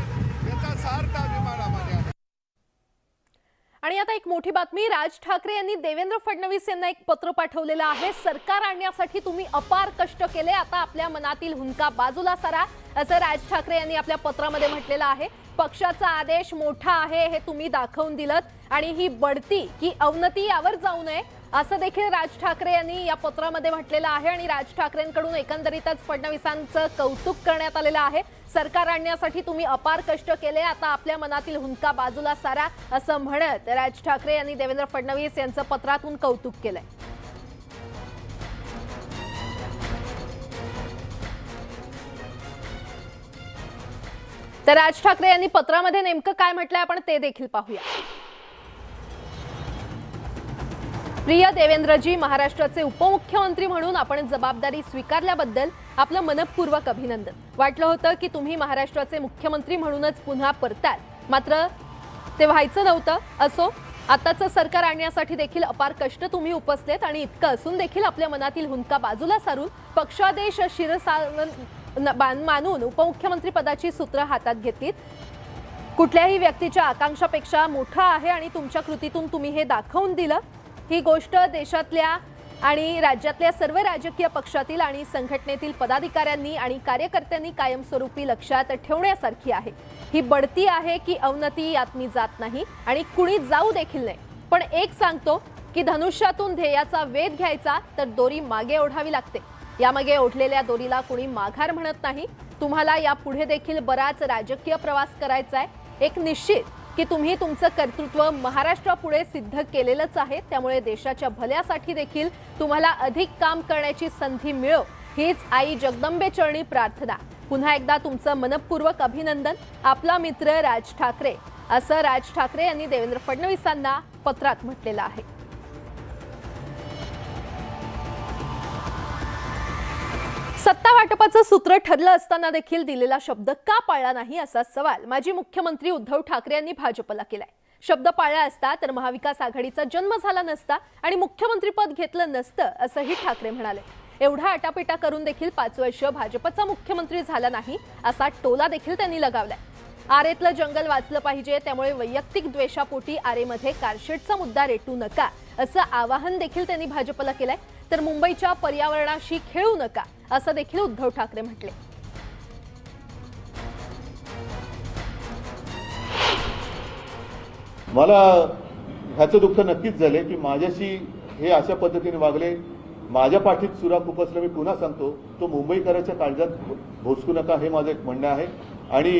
याचा सार्थ अभिमान आम्हाला आहे। आणि आता एक मोठी बातमी, राज ठाकरे यांनी देवेंद्र फडणवीस यांना एक पत्र पाठवलेलं आहे। सरकार आणण्यासाठी तुम्ही अपार कष्ट केले, आता आपल्या मनातील हुंका बाजूला सारा, असं राज ठाकरे यांनी आपल्या पत्रामध्ये म्हटलेलं आहे। पक्षाचा आदेश मोठा आहे हे तुम्ही दाखवून दिलत आणि ही बढती की अवनती यावर जाऊ नये असं देखील राज ठाकरे यांनी या पत्रामध्ये म्हटलेलं आहे। आणि राज ठाकरेंकडून एकंदरीतच फडणवीसांचं कौतुक करण्यात आलेलं आहे। सरकार आणण्यासाठी तुम्ही अपार कष्ट केले, आता आपल्या मनातील हुंका बाजूला सारा असं म्हणत राज ठाकरे यांनी देवेंद्र फडणवीस यांचं पत्रातून कौतुक केलंय। तर राज ठाकरे यांनी पत्रामध्ये नेमकं काय म्हटलंय आपण ते देखील पाहूया। प्रिय देवेंद्रजी, महाराष्ट्राचे उपमुख्यमंत्री म्हणून आपण जबाबदारी स्वीकारल्याबद्दल आपलं मनपूर्वक अभिनंदन। वाटलं होतं की तुम्ही महाराष्ट्राचे मुख्यमंत्री म्हणूनच पुन्हा परताल, मात्र ते व्हायचं नव्हतं। असो, आताचं सरकार आणण्यासाठी देखील अपार कष्ट तुम्ही उपसलेत आणि इतकं असून देखील आपल्या मनातील हुंका बाजूला सारून पक्षादेश शिरसावरून मानून उपमुख्यमंत्री पदाची सूत्र हातात घेतलीत। कुठल्याही व्यक्तीच्या आकांक्षापेक्षा मोठा आहे आणि तुमच्या कृतीतून तुम्ही हे दाखवून दिलं। ही गोष्ट देशातल्या आणि राज्यातल्या सर्व राजकीय पक्षातील आणि संघटनेतील पदाधिकाऱ्यांनी आणि कार्यकर्त्यांनी कायमस्वरूपी लक्षात ठेवण्यासारखी आहे। ही बढती आहे की अवनती यात मी जात नाही आणि कुणी जाऊ देखील नाही, पण एक सांगतो की धनुष्यातून ध्येयाचा वेध घ्यायचा तर दोरी मागे ओढावी लागते। यामागे ओढलेल्या दोरीला कुणी माघार म्हणत नाही। तुम्हाला यापुढे देखील बराच राजकीय प्रवास करायचा आहे। एक निश्चित की तुम्ही तुमचं कर्तृत्व महाराष्ट्रापुढे सिद्ध केलेलंच आहे, त्यामुळे देशाच्या भल्यासाठी देखील तुम्हाला अधिक काम करण्याची संधी मिळो हीच आई जगदंबे चरणी प्रार्थना। पुन्हा एकदा तुमचं मनपूर्वक अभिनंदन, आपला मित्र राज ठाकरे, असं राज ठाकरे यांनी देवेंद्र फडणवीसांना पत्रात म्हटलेलं आहे। सत्ता वाटपाचं सूत्र ठरलं असताना देखील दिलेला शब्द का पाळला नाही असा सवाल माजी मुख्यमंत्री उद्धव ठाकरे यांनी भाजपला केलाय। शब्द पाळला असता तर महाविकास आघाडीचा जन्म झाला नसता आणि मुख्यमंत्रीपद घेतलं नसतं असंही ठाकरे म्हणाले। एवढा आटापिटा करून देखील 5 वर्ष भाजपचा मुख्यमंत्री झाला नाही असा टोला देखील त्यांनी लगावलाय। आरेतलं जंगल वाचलं पाहिजे, त्यामुळे वैयक्तिक द्वेषापोटी आरेमध्ये कारशेडचा मुद्दा रेटू नका असं आवाहन देखील त्यांनी भाजपला केलंय। तर मुंबईच्या पर्यावरणाशी खेळू नका असं देखील उद्धव ठाकरे म्हटले। मला ह्याचं दुःख नक्कीच झाले की माझ्याशी हे अशा पद्धतीने वागले, माझ्या पाठीत सुरा खुपसला। मी पुन्हा सांगतो, तो मुंबईकरांच्या काळजात भोसकू नका हे माझं एक म्हणणं आहे। आणि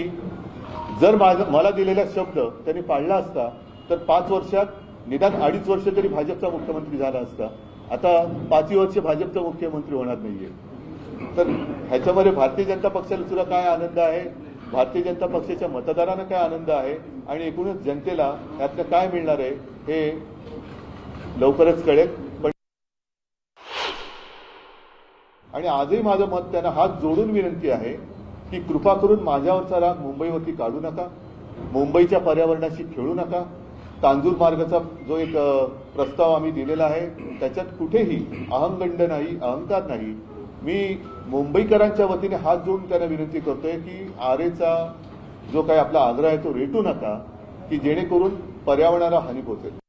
जर मला दिलेला शब्द त्यांनी पाळला असता तर 5 वर्षात निदान 2.5 वर्ष तरी भाजपचा मुख्यमंत्री झाला असता। आता 5 वर्ष भाजपचा मुख्यमंत्री होणार नाहीये। तर ह्याच्यामध्ये भारतीय जनता पक्षाला सुद्धा काय आनंद आहे, भारतीय जनता पक्षाच्या मतदारांना काय आनंद आहे आणि एकूणच जनतेला त्यातनं काय मिळणार आहे हे लवकरच कळेल। पण आणि आजही माझं मत त्यांना हात जोडून विनंती आहे की कृपा करून माझ्यावरचा राग मुंबईवरती काढू नका, मुंबईच्या पर्यावरणाशी खेळू नका। तांजूर मार्गाचा जो एक प्रस्ताव आम्ही दिलेला आहे त्याच्यात कुठेही अहंगंड नाही, अहंकार नाही। मी मुंबईकरांच्या वतीने हात जोडून त्यांना विनंती करतोय की आरेचा जो काही आपला आग्रह आहे तो रेटू नका, की जेणेकरून पर्यावरणाला हानी पोहोचेल।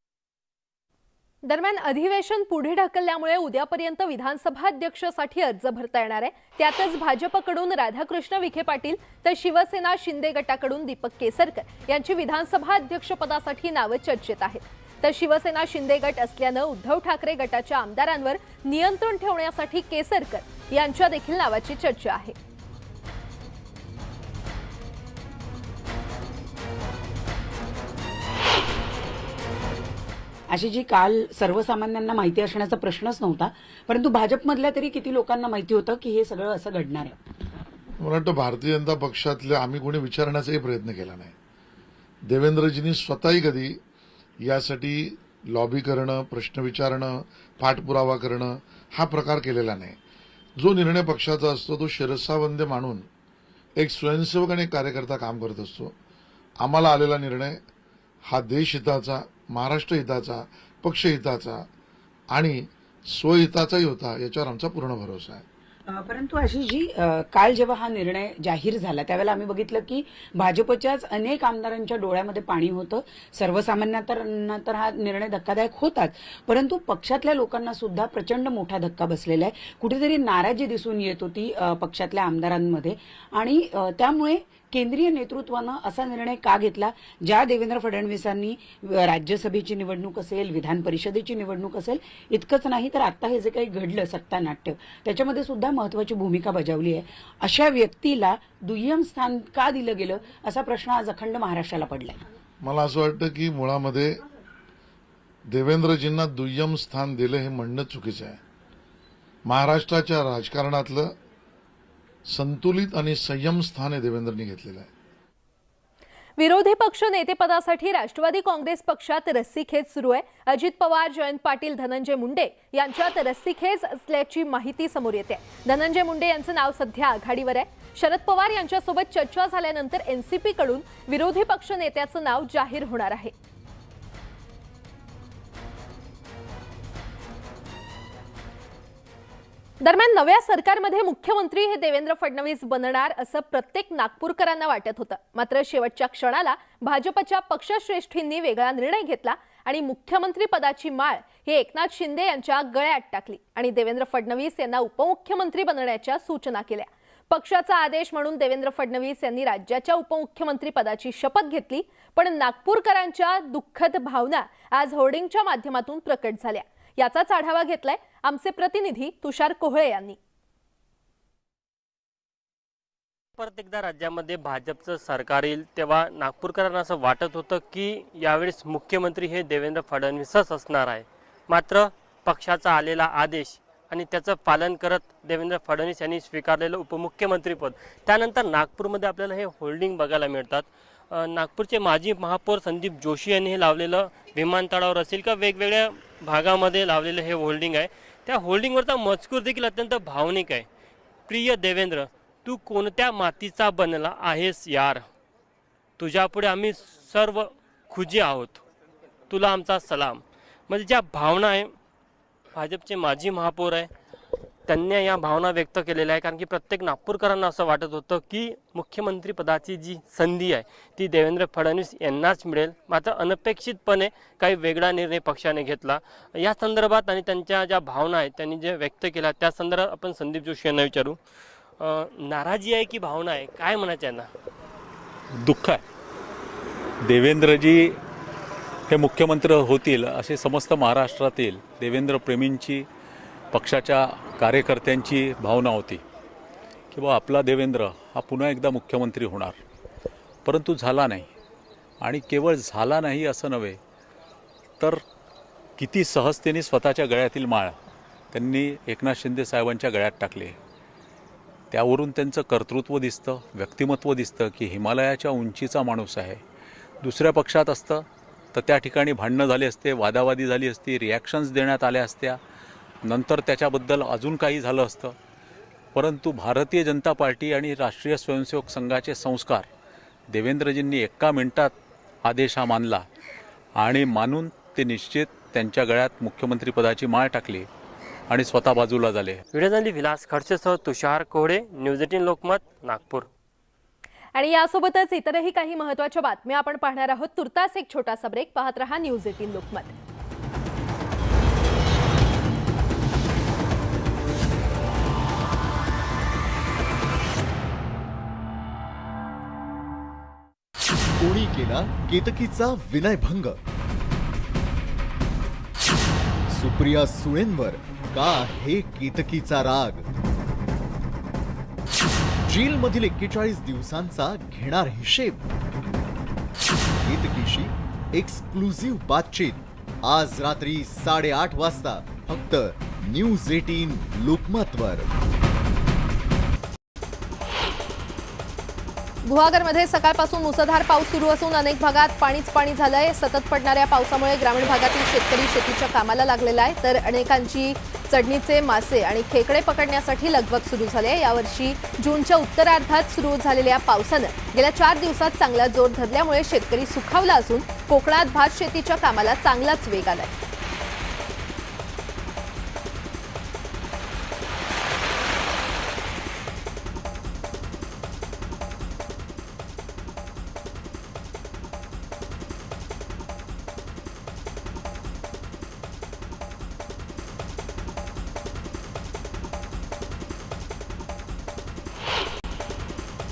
दरम्यान अधिवेशन पुढे ढकलल्यामुळे उद्यापर्यंत विधानसभा अध्यक्षासाठी अर्ज भरता येणार आहे। त्यातच भाजपकडून राधाकृष्ण विखे पाटील तर शिवसेना शिंदे गटाकडून दीपक केसरकर यांची विधानसभा अध्यक्षपदासाठी नावं चर्चेत आहेत। तर शिवसेना शिंदे गट असल्यानं उद्धव ठाकरे गटाच्या आमदारांवर नियंत्रण ठेवण्यासाठी केसरकर यांच्या देखील नावाची चर्चा आहे. अशी जी काल सर्वसामान्यांना माहिती असण्याचा प्रश्नच नव्हता, परंतु भाजपमधल्या तरी किती लोकांना माहिती होतं की हे सगळं असं घडणार आहे? मला वाटतं भारतीय जनता पक्षातल्या आम्ही कोणी विचारण्याचाही प्रयत्न केला नाही. देवेंद्रजींनी स्वतःही कधी यासाठी लॉबी करणं, प्रश्न विचारणं, पाठपुरावा करणं हा प्रकार केलेला नाही. जो निर्णय पक्षाचा असतो तो शिरसावंद मानून एक स्वयंसेवक आणि एक कार्यकर्ता काम करत असतो. आम्हाला आलेला निर्णय हा देशहिताचा, महाराष्ट्र हिताचा, पक्षहिताचा आणि स्वहिताचाही होता, याच्यावर आमचा पूर्ण भरोसा आहे. परंतु अशी जी काल जेव्हा हा निर्णय जाहीर झाला त्यावेळेला आम्ही बघितलं की भाजपच्याच अनेक आमदारांच्या डोळ्यामध्ये पाणी होतं. सर्वसामान्यांना तर हा निर्णय धक्कादायक होताच, परंतु पक्षातल्या लोकांना सुद्धा प्रचंड मोठा धक्का बसलेला आहे. कुठेतरी नाराजी दिसून येत होती पक्षातल्या आमदारांमध्ये आणि त्यामुळे केंद्रीय नेतृत्वानं असा निर्णय का घेतला? ज्या देवेंद्र फडणवीसांनी राज्यसभेची निवडणूक असेल, विधान परिषदेची निवडणूक असेल, इतकंच नाही तर आता हे जे काही घडलं सत्तानाट्य, त्याच्यामध्ये सुद्धा महत्वाची भूमिका बजावली आहे. अशा व्यक्तीला दुय्यम स्थान का दिलं गेलं असा प्रश्न आज अखंड महाराष्ट्राला पडलाय. मला असं वाटतं की मुळामध्ये देवेंद्रजींना दुय्यम स्थान दिलं हे म्हणणं चुकीचं आहे. महाराष्ट्राच्या राजकारणातलं संतुलित आणि संयम स्थान हे देवेंद्रनी घेतलेलं आहे. विरोधी पक्ष नेतेपदासाठी राष्ट्रवादी काँग्रेस पक्षात रस्सीखेच सुरू आहे. अजित पवार, जयंत पाटील, धनंजय मुंडे यांच्यात रस्सीखेच असल्याची माहिती समोर येते. धनंजय मुंडे यांचं नाव सध्या आघाडीवर आहे. शरद पवार यांच्यासोबत चर्चा झाल्यानंतर एनसीपी कडून विरोधी पक्ष नेत्याचं नाव जाहीर होणार आहे. दरम्यान नव्या सरकारमध्ये मुख्यमंत्री हे देवेंद्र फडणवीस बनणार असं प्रत्येक नागपूरकरांना वाटत होतं. मात्र शेवटच्या क्षणाला भाजपच्या पक्षश्रेष्ठींनी वेगळा निर्णय घेतला आणि मुख्यमंत्री पदाची माळ हे एकनाथ शिंदे यांच्या गळ्यात टाकली आणि देवेंद्र फडणवीस यांना उपमुख्यमंत्री बनण्याच्या सूचना केल्या. पक्षाचा आदेश म्हणून देवेंद्र फडणवीस यांनी राज्याच्या उपमुख्यमंत्री पदाची शपथ घेतली. पण नागपूरकरांच्या दुःखद भावना आज होर्डिंगच्या माध्यमातून प्रकट झाल्या. याचाच आढावा घेतलाय आमचे प्रतिनिधी तुषार कोहळे यांनी. परत एकदा राज्यामध्ये भाजपचं सरकार येईल तेव्हा नागपूरकरांना असं वाटत होतं की यावेळेस मुख्यमंत्री हे देवेंद्र फडणवीसच असणार आहे. मात्र पक्षाचा आलेला आदेश आणि त्याचं पालन करत देवेंद्र फडणवीस यांनी स्वीकारलेलं उपमुख्यमंत्रीपद, त्यानंतर नागपूरमध्ये आपल्याला हे होल्डिंग बघायला मिळतात. नागपूरचे माजी महापौर संदीप जोशी यांनी हे लावलेलं विमानतळावर असेल का वेगवेगळ्या भागामध्ये लावलेलं हे होल्डिंग आहे. त्या होल्डिंगवरचा मजकूर देखील अत्यंत भावनिक आहे. प्रिय देवेंद्र, तू कोणत्या मातीचा बनला आहेस यार, तुझ्यापुढे आम्ही सर्व खुजी आहोत, तुला आमचा सलाम. म्हणजे ज्या भावना आहे, भाजपचे माजी महापौर आहे त्यांनी या भावना व्यक्त केलेल्या आहे. कारण की प्रत्येक नागपूरकरांना असं वाटत होतं की मुख्यमंत्री पदाची जी संधी आहे ती देवेंद्र फडणवीस यांनाच मिळेल. मात्र अनपेक्षितपणे काही वेगळा निर्णय पक्षाने घेतला. या संदर्भात आणि त्यांच्या ज्या भावना आहेत त्यांनी जे व्यक्त केल्या त्या संदर्भात आपण संदीप जोशी यांना विचारू. नाराजी आहे की भावना आहे, काय म्हणायचं यांना? दुःख आहे. देवेंद्रजी हे मुख्यमंत्री होतील असे समस्त महाराष्ट्रातील देवेंद्र प्रेमींची, पक्षाच्या कार्यकर्त्यांची भावना होती की बा आपला देवेंद्र हा पुन्हा एकदा मुख्यमंत्री होणार. परंतु झाला नाही. आणि केवळ झाला नाही असं नव्हे तर किती सहजतेने स्वतःच्या गळ्यातील माळ त्यांनी एकनाथ शिंदे साहेबांच्या गळ्यात टाकले. त्यावरून त्यांचं कर्तृत्व दिसतं, व्यक्तिमत्व दिसतं की हिमालयाच्या उंचीचा माणूस आहे. दुसऱ्या पक्षात असतं तर त्या ठिकाणी भांडणं झाली असते, वादावादी झाली असती, रिॲक्शन्स देण्यात आल्या असत्या, नंतर त्याच्याबद्दल अजून काही झालं असतं. परंतु भारतीय जनता पार्टी आणि राष्ट्रीय स्वयंसेवक संघाचे संस्कार देवेंद्रजींनी एका मिनिटात आदेश हा मानला आणि मानून ते निश्चित त्यांच्या गळ्यात मुख्यमंत्रीपदाची माळ टाकली आणि स्वतः बाजूला झाले. व्हिडिओ विलास खडसेसह तुषार कोहळे, न्यूज 18 लोकमत, नागपूर. आणि यासोबतच इतरही काही महत्त्वाच्या बातम्या आपण पाहणार आहोत. तुर्तास एक छोटासा ब्रेक. पाहत रहा न्यूज 18 लोकमत. कोणी केला केतकीचा विनयभंग, सुप्रिया सुळेंवर का आहे केतकीचा राग? जेलमधील 41 दिवसांचा घेणार हिशेब. केतकीशी एक्सक्लुझिव्ह बातचीत आज रात्री 8:30 वाजता फक्त न्यूज 18 लोकमतवर. गुहागरमध्ये सकाळपासून मुसळधार पाऊस सुरू असून अनेक भागात पाणी झालंय. सतत पडणाऱ्या पावसामुळे ग्रामीण भागातील शेतकरी शेतीच्या कामाला लागलेला आहे, तर अनेकांची चढणीचे मासे आणि खेकडे पकडण्यासाठी लगबग सुरू झाली आहे. यावर्षी जूनच्या उत्तरार्धात सुरू झालेल्या पावसानं गेल्या 4 दिवसात चांगला जोर धरल्यामुळे शेतकरी सुखावला असून कोकणात भात शेतीच्या कामाला चांगलाच वेग आलाय.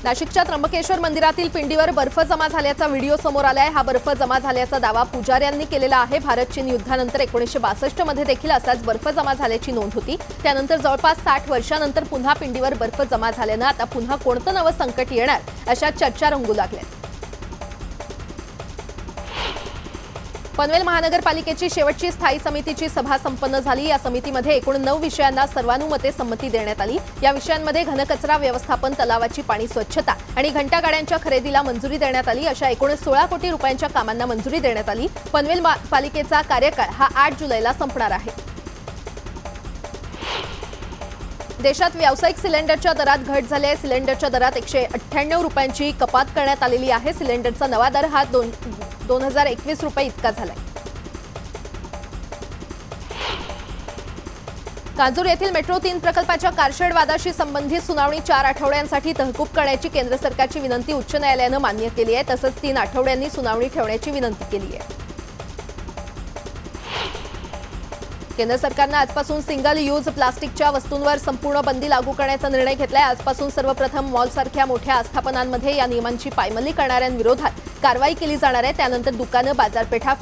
नाशिकच्या त्र्यंबकेश्वर मंदिरातील पिंडीवर बर्फ जमा झाल्याचा व्हिडिओ समोर आलाय. हा बर्फ जमा झाल्याचा दावा पुजाऱ्यांनी केलेला आहे. भारत चीन युद्धानंतर 1962 मध्ये देखील असाच बर्फ जमा झाल्याची नोंद होती. त्यानंतर जवळपास 60 वर्षांनंतर पुन्हा पिंडीवर बर्फ जमा झाल्यानं आता पुन्हा कोणतं नवं संकट येणार अशा चर्चा रंगू लागल्या. पनवेल महानगरपालिकेची शेवटची स्थायी समितीची सभा संपन्न झाली. या समितीमध्ये एकूण 9 विषयांना सर्वानुमते संमती देण्यात आली. या विषयांमध्ये घनकचरा व्यवस्थापन, तलावाची पाणी स्वच्छता आणि घंटागाड्यांच्या खरेदीला मंजुरी देण्यात आली. अशा एकूण 16 कोटी रुपयांच्या कामांना मंजुरी देण्यात आली. पनवेल पालिकेचा कार्यकाळ हा 8 जुलैला संपणार आहे. देशात व्यावसायिक सिलेंडरच्या दरात घट झाली आहे. सिलेंडरच्या दरात 198 रुपयांची कपात करण्यात आलेली आहे. सिलेंडरचा नवा दर हा 2021 रुपये इतका झालाय. कांजूर येथील मेट्रो 3 प्रकल्पाच्या कारशेड वादाशी संबंधित सुनावणी 4 आठवड्यांसाठी तहकूब करण्याची केंद्र सरकारची विनंती उच्च न्यायालयानं मान्य केली आहे. तसंच 3 आठवड्यांनी सुनावणी ठेवण्याची विनंती केली आहे. केंद्र सरकारनं आजपासून सिंगल यूज प्लास्टिकच्या वस्तूंवर संपूर्ण बंदी लागू करण्याचा निर्णय घेतलाय. आजपासून सर्वप्रथम मॉलसारख्या मोठ्या आस्थापनांमध्ये या नियमांची पायमल्ली करणाऱ्यांविरोधात कारवाई केली जाणार आहे. त्यानंतर दुकानं, बाजारपेठा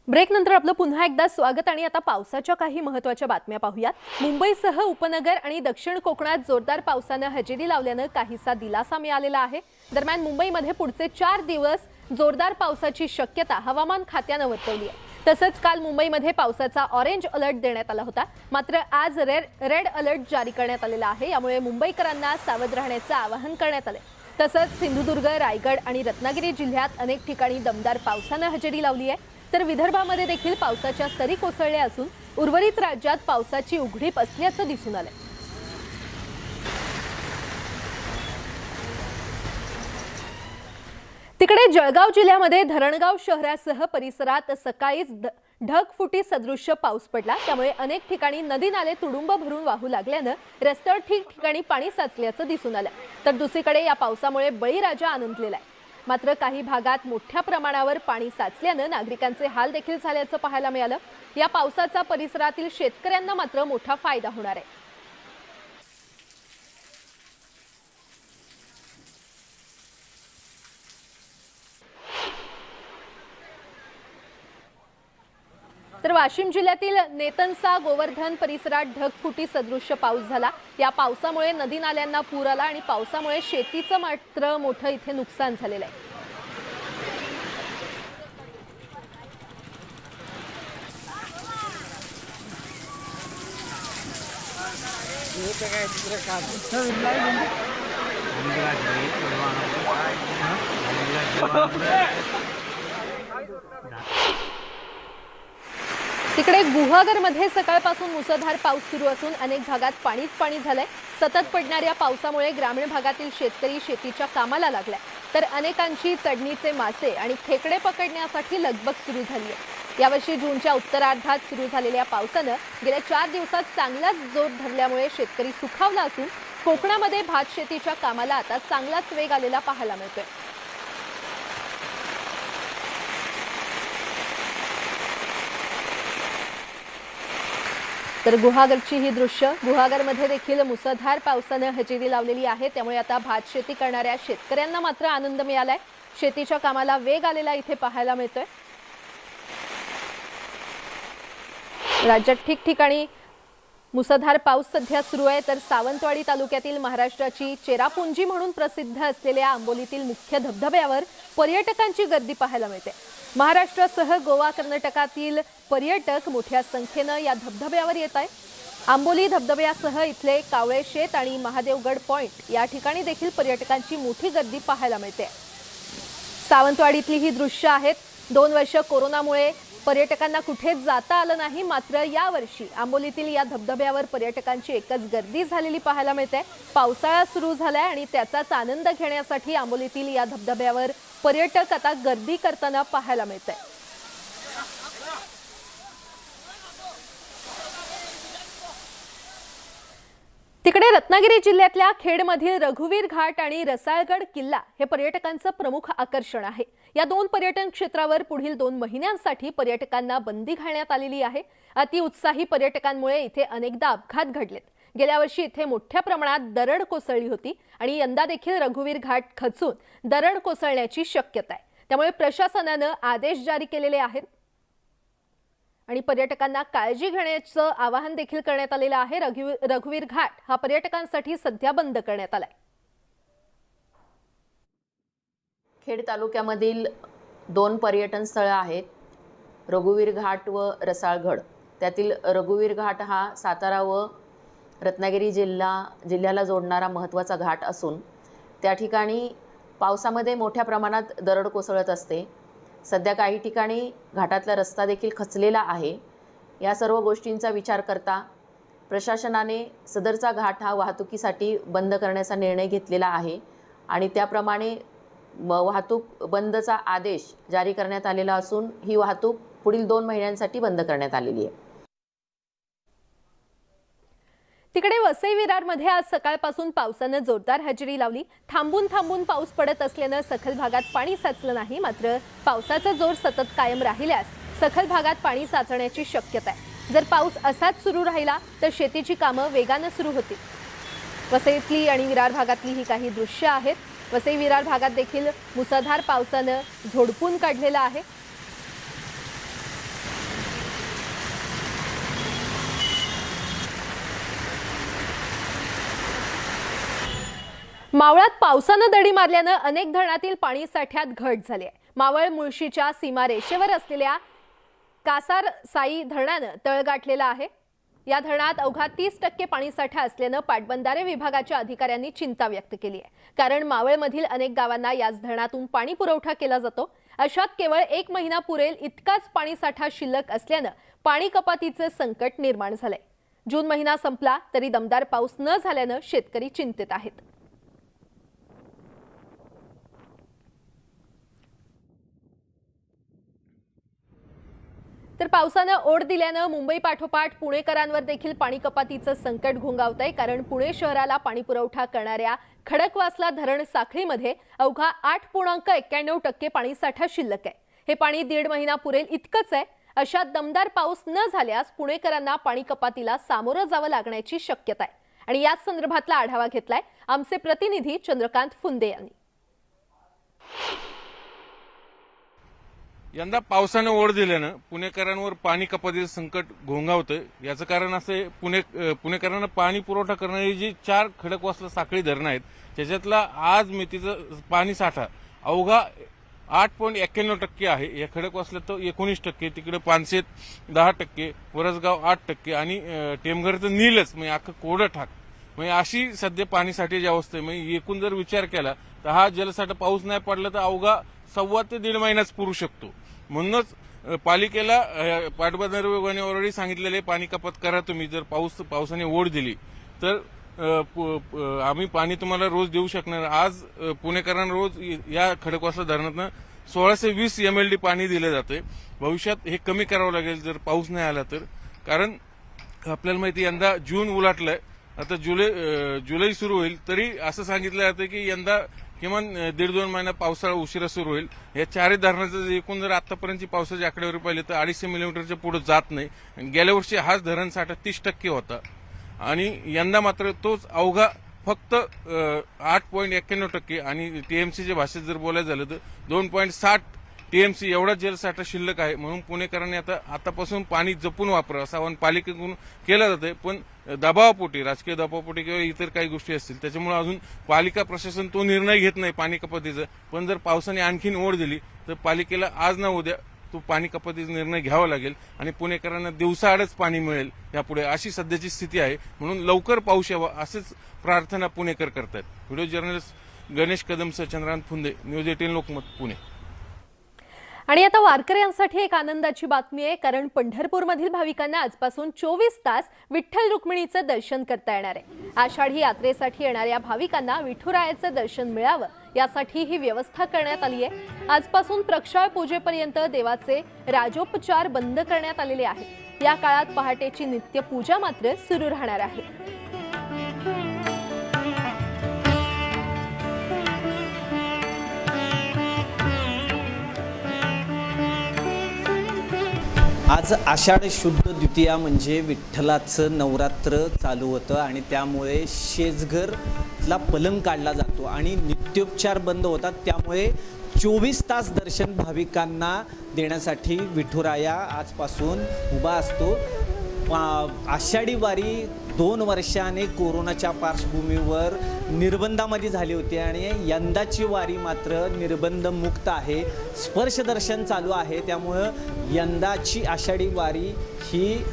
ब्रेकनंतर आपलं पुन्हा एकदा स्वागत आणि आता पावसाच्या काही महत्त्वाच्या बातम्या पाहूयात. मुंबईसह उपनगर आणि दक्षिण कोकणात जोरदार पावसानं हजेरी लावल्यानं काहीसा दिलासा मिळालेला आहे. दरम्यान मुंबईमध्ये पुढचे 4 दिवस जोरदार पावसाची शक्यता हवामान खात्यानं वर्तवली आहे. तसंच काल मुंबईमध्ये पावसाचा ऑरेंज अलर्ट देण्यात आला होता. मात्र आज रेड अलर्ट जारी करण्यात आलेला आहे. यामुळे मुंबईकरांना सावध राहण्याचं आवाहन करण्यात आलंय. तसंच सिंधुदुर्ग, रायगड आणि रत्नागिरी जिल्ह्यात अनेक ठिकाणी दमदार पावसानं हजेरी लावली आहे. तर विदर्भामध्ये देखील पावसाच्या सरी कोसळल्या असून उर्वरित राज्यात पावसाची उघडीप असल्याचं दिसून आलंय. तिकडे जळगाव जिल्ह्यामध्ये धरणगाव शहरासह परिसरात सकाळीच ढगफुटी सदृश्य पाऊस पडला. त्यामुळे अनेक ठिकाणी नदी नाले तुडुंब भरून वाहू लागल्यानं रस्त्यावर ठिकठिकाणी पाणी साचल्याचं दिसून आलं. तर दुसरीकडे या पावसामुळे बळीराजा आनंदलेला आहे. मात्र काही भागात मोठ्या प्रमाणावर पाणी साचल्यानं नागरिकांचे हाल देखील झाल्याचं पाहायला मिळालं. या पावसाचा परिसरातील शेतकऱ्यांना मात्र मोठा फायदा होणार आहे. तर वाशिम जिल्ह्यातील नेतनसा, गोवर्धन परिसरात ढगफुटी सदृश्य पाऊस झाला. या पावसामुळे नदी नाल्यांना पूर आला आणि पावसामुळे शेतीचं मात्र मोठं इथे नुकसान झालेलं आहे. तिकडे गुहागरमध्ये सकाळपासून मुसळधार पाऊस सुरू असून अनेक भागात पाणी झालंय. सतत पडणाऱ्या पावसामुळे ग्रामीण भागातील शेतकरी शेतीच्या कामाला लागलाय. तर अनेकांची चढणीचे मासे आणि खेकडे पकडण्यासाठी लगबग सुरू झाली आहे. यावर्षी जूनच्या उत्तरार्धात सुरू झालेल्या पावसानं गेल्या 4 दिवसात चांगलाच जोर धरल्यामुळे शेतकरी सुखावला असून कोकणामध्ये भात शेतीच्या कामाला आता चांगलाच वेग आलेला पाहायला मिळतोय. तर गुहागरची ही दृश्य, गुहागरमध्ये देखील मुसळधार पावसानं हजेरी लावलेली आहे. त्यामुळे आता भात शेती करणाऱ्या शेतकऱ्यांना मात्र आनंद मिळालाय. शेतीच्या कामाला वेग आलेला इथे पाहायला मिळतोय. राज्यात ठिकठिकाणी मुसळधार पाऊस सध्या सुरू आहे. तर सावंतवाडी तालुक्यातील महाराष्ट्राची चेरापुंजी म्हणून प्रसिद्ध असलेल्या आंबोलीतील मुख्य धबधब्यावर पर्यटकांची गर्दी पाहायला मिळते. महाराष्ट्रासह गोवा, कर्नाटकातील पर्यटक मोठ्या संख्येनं या धबधब्यावर येत आहेत. आंबोली धबधब्यासह इथले कावळे शेत आणि महादेवगड पॉइंट या ठिकाणी देखील पर्यटकांची मोठी गर्दी पाहायला मिळते. सावंतवाडीतली ही दृश्य आहेत. 2 वर्ष कोरोनामुळे पर्यटकांना कुठेच जाता आलं नाही. मात्र यावर्षी आंबोलीतील या धबधब्यावर पर्यटकांची एकच गर्दी झालेली पाहायला मिळते. पावसाळा सुरू झालाय आणि त्याचाच आनंद घेण्यासाठी आंबोलीतील या धबधब्यावर पर्यटक आता गर्दी करताना पाहायला मिळते. तिकडे रत्नागिरी जिल्ह्यातल्या खेडमधील रघुवीर घाट आणि रसाळगड किल्ला हे पर्यटकांचं प्रमुख आकर्षण आहे. या 2 पर्यटन क्षेत्रावर पुढील 2 महिन्यांसाठी पर्यटकांना बंदी घालण्यात आलेली आहे. अतिउत्साही पर्यटकांमुळे इथे अनेकदा अपघात घडलेत. गेल्या वर्षी इथे मोठ्या प्रमाणात दरड कोसळली होती आणि यंदा देखील रघुवीर घाट खचून दरड कोसळण्याची शक्यता आहे. त्यामुळे प्रशासनानं आदेश जारी केलेले आहेत आणि पर्यटकांना काळजी घेण्याचं आवाहन देखील करण्यात आलेलं आहे. रघुवीर घाट हा पर्यटकांसाठी सध्या बंद करण्यात आलाय. खेड तालुक्यामधील 2 पर्यटन स्थळं आहेत, रघुवीर घाट व रसाळगड. त्यातील रघुवीर घाट हा सातारा व रत्नागिरी जिल्ह्याला जोडणारा महत्त्वाचा घाट असून त्या ठिकाणी पावसामध्ये मोठ्या प्रमाणात दरड कोसळत असते. सध्या काही ठिकाणी घाटातला रस्ता देखील खचलेला आहे. या सर्व गोष्टींचा विचार करता प्रशासनाने सदरचा घाट हा वाहतुकीसाठी बंद करण्याचा निर्णय घेतलेला आहे आणि त्याप्रमाणे वाहतूक बंदचा आदेश जारी करण्यात आलेला असून ही वाहतूक पुढील 2 महिन्यांसाठी बंद करण्यात आलेली आहे. तिकडे वसई विरारमध्ये आज सकाळपासून पावसानं जोरदार हजेरी लावली. थांबून थांबून पाऊस पडत असल्यानं सखल भागात पाणी साचलं नाही. मात्र पावसाचा जोर सतत कायम राहिल्यास सखल भागात पाणी साचण्याची शक्यता आहे. जर पाऊस असाच सुरू राहिला तर शेतीची कामं वेगानं सुरू होतील. वसईतली आणि विरार भागातली ही काही दृश्य आहेत. वसई विरार भागात देखील मुसळधार पावसानं झोडपून काढलेलं आहे. मावळात पावसानं दडी मारल्यानं अनेक धरणातील पाणी साठ्यात घट झाली आहे. मावळ मुळशीच्या सीमारेषेवर असलेल्या कासार साई धरणानं तळ गाठलेला आहे. या धरणात अवघा 30% पाणीसाठा असल्यानं पाटबंधारे विभागाच्या अधिकाऱ्यांनी चिंता व्यक्त केली आहे. कारण मावळमधील अनेक गावांना याच धरणातून पाणी पुरवठा केला जातो. अशात केवळ 1 महिना पुरेल इतकाच पाणीसाठा शिल्लक असल्यानं पाणी कपातीचं संकट निर्माण झालंय. जून महिना संपला तरी दमदार पाऊस न झाल्यानं शेतकरी चिंतेत आहेत. तर पावसानं ओढ दिल्यानं मुंबई पाठोपाठ पुणेकरांवर देखील पाणी कपातीचं संकट घोंगावतंय. कारण पुणे शहराला पाणी पुरवठा करणाऱ्या खडकवासला धरण साखळीमध्ये अवघा 8.91% पाणीसाठा शिल्लक आहे. हे पाणी 1.5 महिना पुरेल इतकंच आहे. अशा दमदार पाऊस न झाल्यास पुणेकरांना पाणी कपातीला सामोरं जावं लागण्याची शक्यता आहे. आणि याच संदर्भातला आढावा घेतलाय आमचे प्रतिनिधी चंद्रकांत फुंदे यांनी. यंदा पावसानं ओढ दिल्यानं पुणेकरांवर पाणी कपातीचं संकट घोंगावतं. याचं कारण असं पुणेकरांना पाणी पुरवठा करणारी जी 4 खडकवासला साखळी धरणं आहेत त्याच्यातला आज मितीचं पाणी साठा अवघा 8.91% आहे. या खडकवासल्यात तो 19%, तिकडे पानशेत 10%, वरसगाव 8% आणि टेमघरचं नीलच म्हणजे अख्खं कोरडं ठाक म्हणजे अशी सध्या पाणीसाठ्याची अवस्था आहे. म्हणजे एकूण जर विचार केला तर हा जलसाठा पाऊस नाही पडला तर अवघा 1.25 ते 1.5 महिनाच पुरू शकतो. म्हणूनच पालिकेला पाटबंधारे विभागाने ऑलरेडी सांगितलेले पाणी कपात करा तुम्ही. जर पावसाने ओढ दिली तर आम्ही पाणी तुम्हाला रोज देऊ शकणार. आज पुणेकरांना रोज या खडकवासला धरणातनं 1620 MLD पाणी दिलं जातंय. भविष्यात हे कमी करावं लागेल जर पाऊस नाही आला तर. कारण आपल्याला माहिती यंदा जून उलटलाय, आता जुलै सुरू होईल तरी असं सांगितलं जातं की यंदा किमान 1.5-2 महिना पावसाळा उशिरा सुरू होईल. या चारही धरणाचं जे एकूण जर आतापर्यंतची पावसाची आकडेवारी पाहिली तर 250 मिलीमीटरच्या पुढे जात नाही. गेल्या वर्षी हाच धरण साठा 30% होता आणि यंदा मात्र तोच अवघा फक्त 8.91% आणि टीएमसीच्या भाषेत जर बोलायचं झालं तर 2.60 टीएमसी एवढा जलसाठा शिल्लक आहे. म्हणून पुणेकरांनी आतापासून पाणी जपून वापरा असं आवाहन पालिकेकडून केलं जातंय. पण दबावापोटी, राजकीय दबावापोटी किंवा इतर काही गोष्टी असतील त्याच्यामुळे अजून पालिका प्रशासन तो निर्णय घेत नाही पाणी कपातीचा. पण जर पावसाने आणखीन ओढ दिली तर पालिकेला आज ना उद्या तो पाणी कपातीचा निर्णय घ्यावा लागेल आणि पुणेकरांना दिवसाआडच पाणी मिळेल यापुढे, अशी सध्याची स्थिती आहे. म्हणून लवकर पाऊस यावा असेच प्रार्थना पुणेकर करतात. व्हिडिओ जर्नलिस्ट गणेश कदमसह चंद्रकांत फुंदे, न्यूज 18 लोकमत, पुणे. आणि आता वारकऱ्यांसाठी एक आनंदाची बातमी आहे, कारण पंढरपूरमधील भाविकांना आजपासून 24 तास विठ्ठल रुक्मिणीचं दर्शन करता येणार आहे. आषाढी यात्रेसाठी येणाऱ्या भाविकांना विठुरायाचं दर्शन मिळावं यासाठी ही व्यवस्था करण्यात आली आहे. आजपासून प्रक्षाळ पूजेपर्यंत देवाचे राजोपचार बंद करण्यात आलेले आहेत. या काळात पहाटेची नित्य पूजा मात्र सुरू राहणार आहे. आज आषाढ शुद्ध द्वितीया म्हणजे विठ्ठलाचं नवरात्र चालू होतं आणि त्यामुळे शेजघरला पलंग काढला जातो आणि नित्योपचार बंद होतात. त्यामुळे 24 तास दर्शन भाविकांना देण्यासाठी विठुराया आजपासून उभा असतो. आषाढी वारी 2 वर्षाने कोरोनाच्या पार्श्वभूमीवर निर्बंधामध्ये झाली होती आणि यंदाची वारी मात्र निर्बंध मुक्त आहे. स्पर्शदर्शन चालू आहे. त्यामुळं यंदाची आषाढी वारी ही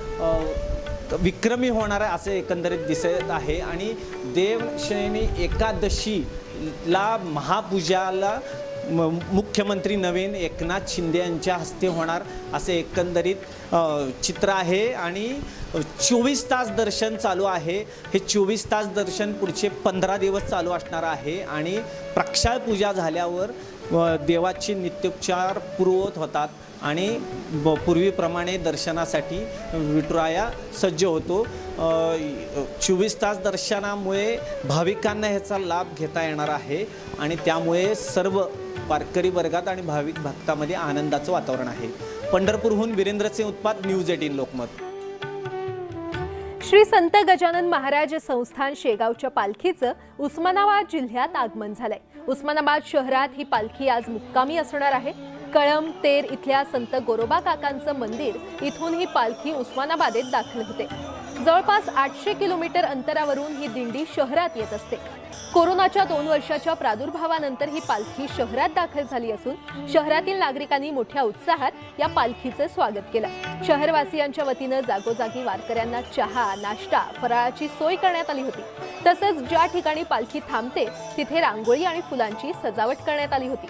विक्रमी होणार आहे असं एकंदरीत दिसत आहे. आणि देवशयनी एकादशीला महापूजाला मुख्यमंत्री नवीन एकनाथ शिंदे यांच्या हस्ते होणार असे एकंदरीत चित्र आहे. आणि 24 तास दर्शन चालू आहे. हे 24 तास दर्शन पुढचे 15 दिवस चालू असणार आहे. आणि प्रक्षाळ पूजा झाल्यावर देवाचे नित्योपचार पूर्ववत होतात आणि पूर्वीप्रमाणे दर्शनासाठी विठुराया सज्ज होतो. 24 तास दर्शनामुळे भाविकांना ह्याचा लाभ घेता येणार आहे आणि त्यामुळे सर्व वारकरी वर्गात आणि भाविक भक्तांमध्ये आनंदाचं वातावरण आहे. पंढरपूरहून वीरेंद्र सिंह उत्पात, न्यूज 18 लोकमत. श्री संत गजानन महाराज संस्थान शेगावच्या पालखीचं उस्मानाबाद जिल्ह्यात आगमन झालंय. उस्मानाबाद शहरात ही पालखी आज मुक्कामी असणार आहे. कळम तेर इथल्या संत गोरोबा काकांचं मंदिर इथून ही पालखी उस्मानाबादेत दाखल होते. जवळपास 800 किलोमीटर अंतरावरून ही दिंडी शहरात येत असते. कोरोनाच्या 2 वर्षाच्या प्रादुर्भावानंतर ही पालखी शहरात दाखल झाली असून शहरातील नागरिकांनी मोठ्या उत्साहात या पालखीचं स्वागत केलं. शहरवासियांच्या वतीनं जागोजागी वारकऱ्यांना चहा, नाश्ता, फराळाची सोय करण्यात आली होती. तसंच ज्या ठिकाणी पालखी थांबते तिथे रांगोळी आणि फुलांची सजावट करण्यात आली होती.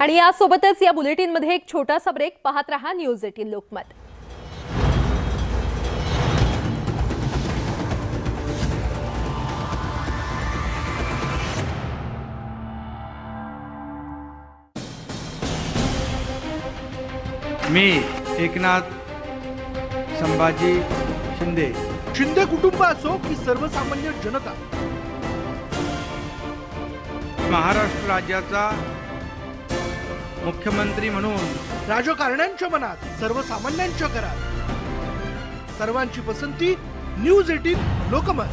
आणि यासोबतच या बुलेटिनमध्ये एक छोटासा ब्रेक. पाहत रहा न्यूज 18 लोकमत. मी एकनाथ संभाजी शिंदे. शिंदे कुटुंब असो की सर्वसामान्य जनता, महाराष्ट्र राज्याचा मुख्यमंत्री म्हणून राजकारण्यांच्या मनात, सर्वसामान्यांच्या घरात, सर्वांची पसंती न्यूज 18 लोकमत.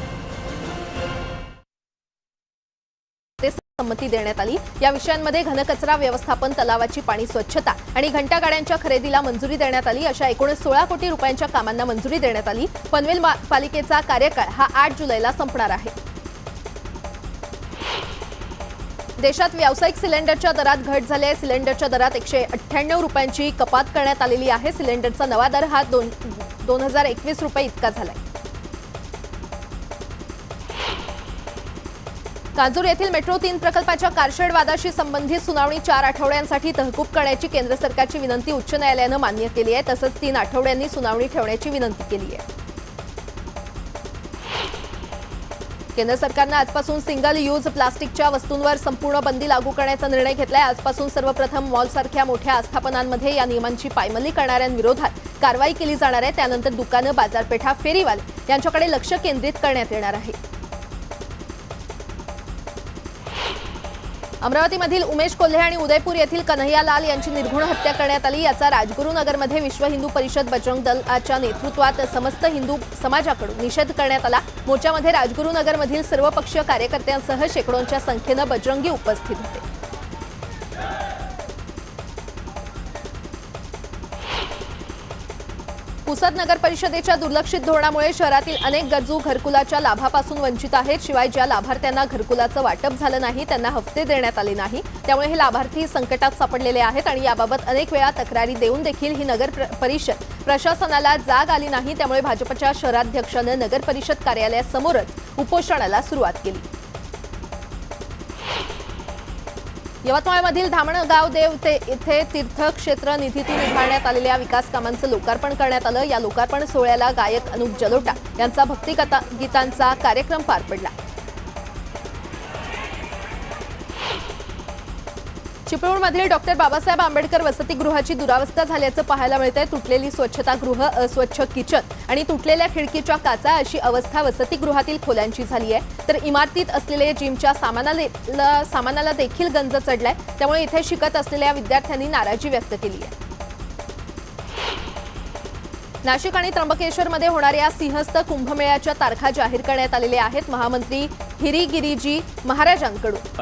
संमती देण्यात आली. या विषयांमध्ये घनकचरा व्यवस्थापन, तलावाची पाणी स्वच्छता आणि घंटागाड्यांच्या खरेदीला मंजुरी देण्यात आली. अशा एकूण 16 कोटी रुपयांच्या कामांना मंजुरी देण्यात आली. पनवेल पालिकेचा कार्यकाळ हा 8 जुलैला संपणार आहे. देशात व्यावसायिक सिलेंडरच्या दरात घट झाली आहे. सिलेंडरच्या दरात 198 रुपयांची कपात करण्यात आलेली आहे. सिलेंडरचा नवा दर हा 2021 रुपये इतका झालाय. कांजूर येथील मेट्रो 3 प्रकल्पाच्या कारशेड वादाशी संबंधित सुनावणी 4 आठवड्यांसाठी तहकूब करण्याची केंद्र सरकारची विनंती उच्च न्यायालयानं मान्य केली आहे. तसंच 3 आठवड्यांनी सुनावणी ठेवण्याची विनंती केली आहे. केंद्र सरकारनं आजपासून सिंगल यूज प्लास्टिकच्या वस्तूंवर संपूर्ण बंदी लागू करण्याचा निर्णय घेतलाय। आजपासून सर्वप्रथम मॉलसारख्या मोठ्या आस्थापनांमध्ये या नियमांची पायमल्ली करणाऱ्यांविरोधात कारवाई केली जाणार आहे। त्यानंतर दुकानं, बाजारपेठा, फेरीवाले यांच्याकडे लक्ष केंद्रित करण्यात येणार आहे। अमरावतीमधील उमेश कोल्हे आणि उदयपूर येथील कन्हैयालाल यांची निर्घृण हत्या करण्यात आली। याचा राजगुरुनगरमध्ये विश्व हिंदू परिषद बजरंग दलाच्या नेतृत्वात समस्त हिंदू समाजाकडून निषेध करण्यात आला। मोर्चामध्ये राजगुरुनगरमधील सर्वपक्षीय कार्यकर्त्यांसह शेकडोंच्या संख्येनं बजरंगी उपस्थित होते। पुसद नगर परिषदेच्या दुर्लक्षित धोरणामुळे शहरातील अनेक गरजू घरकुलाच्या लाभापासून वंचित आहेत। शिवाय ज्या लाभार्थ्यांना घरकुलाचं वाटप झालं नाही त्यांना हप्ते देण्यात आले नाही, त्यामुळे हे लाभार्थी संकटात सापडलेले आहेत आणि याबाबत अनेक वेळा तक्रारी देऊन देखील ही नगर परिषद प्रशासनाला जाग आली नाही। त्यामुळे भाजपच्या शहराध्यक्षानं नगर परिषद कार्यालयासमोरच उपोषणाला सुरुवात केली। यवतमाळमधील धामणगाव देव येथे तीर्थक्षेत्र निधीतून उभारण्यात आलेल्या विकास कामांचं लोकार्पण करण्यात आलं। या लोकार्पण सोहळ्याला गायक अनुप जलोटा यांचा भक्तिगीतांचा कार्यक्रम पार पडला। चिपळूणमधील डॉक्टर बाबासाहेब आंबेडकर वसतिगृहाची दुरावस्था झाल्याचं पाहायला मिळतंय। तुटलेली स्वच्छतागृह, अस्वच्छ किचन आणि तुटलेल्या खिडकीच्या काचा अशी अवस्था वसतिगृहातील खोल्यांची झाली आहे। तर इमारतीत असलेले जिमच्या सामानाला देखील गंज चढलाय, त्यामुळे इथे शिकत असलेल्या विद्यार्थ्यांनी नाराजी व्यक्त केली आहे। नाशिक आणि त्र्यंबकेश्वरमध्ये होणाऱ्या सिंहस्थ कुंभमेळ्याच्या तारखा जाहीर करण्यात आलेल्या आहेत। महामंत्री हिरीगिरीजी महाराजांकडून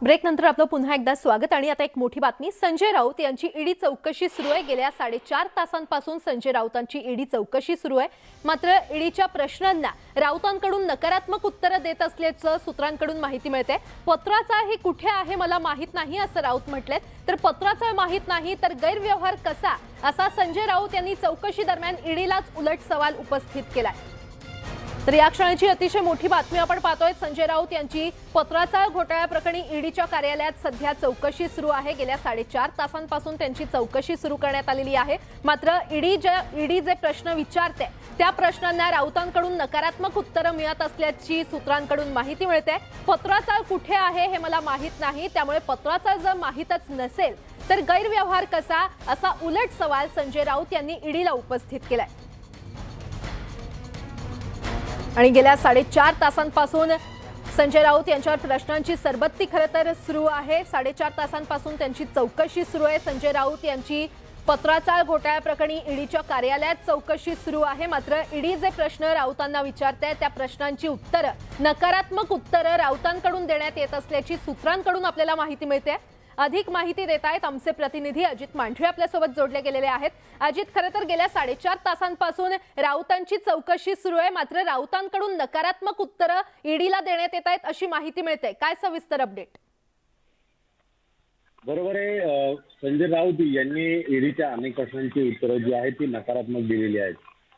ब्रेक नंतर आपलं पुन्हा एकदा स्वागत। आणि आता एक मोठी बातमी, संजय राऊत यांची ईडी चौकशी सुरू आहे। गेल्या 4.5 तासांपासून संजय राऊतांची ईडी चौकशी सुरू आहे। मात्र ईडीच्या प्रश्नांना राऊतांकडून नकारात्मक उत्तरं देत असल्याचं सूत्रांकडून माहिती मिळते। पत्राचा हे कुठे आहे मला माहित नाही असं राऊत म्हटलेत। तर पत्राचा माहित नाही तर गैरव्यवहार कसा, असा संजय राऊत यांनी चौकशी दरम्यान ईडीलाच उलट सवाल उपस्थित केलाय। तर या क्षणाची अतिशय मोठी बातमी आपण पाहतोय। संजय राऊत यांची पत्राचा घोटाळ्या प्रकरणी ईडीच्या कार्यालयात सध्या चौकशी सुरू आहे। गेल्या 4.5 तासांपासून त्यांची चौकशी सुरू करण्यात आलेली आहे। मात्र ईडी जे प्रश्न विचारते त्या प्रश्नांना राऊतांकडून नकारात्मक उत्तरं मिळत असल्याची सूत्रांकडून माहिती मिळते। पत्राचा कुठे आहे हे मला माहित नाही, त्यामुळे पत्राचा जर माहितच नसेल तर गैरव्यवहार कसा, असा उलट सवाल संजय राऊत यांनी ईडीला उपस्थित केलाय। आणि गेल्या 4.5 तासांपासून संजय राऊत यांच्यावर प्रश्नांची सरबत्ती खरं तर सुरू आहे। 4.5 तासांपासून त्यांची चौकशी सुरू आहे। संजय राऊत यांची पत्राचाळ घोटाळ्या प्रकरणी ईडीच्या कार्यालयात चौकशी सुरू आहे। मात्र ईडी जे प्रश्न राऊतांना विचारते त्या प्रश्नांची उत्तरं, नकारात्मक उत्तरं राऊतांकडून देण्यात येत असल्याची सूत्रांकडून आपल्याला माहिती मिळते। अधिक माहिती देत आहेत आमचे प्रतिनिधी अजित मांढरे आपल्यासोबत जोडले गेलेले आहेत। अजित, खरं तर गेल्या 4.5 तासांपासून राऊतांची चौकशी सुरू आहे, मात्र राऊतांकडून नकारात्मक उत्तरं ईडीला देण्यात येत आहेत अशी माहिती मिळते। काय सविस्तर अपडेट? बरोबर आहे, संजय राऊत यांनी ईडीच्या अनेक प्रश्नांची उत्तरं जी आहेत ती नकारात्मक दिलेली आहेत।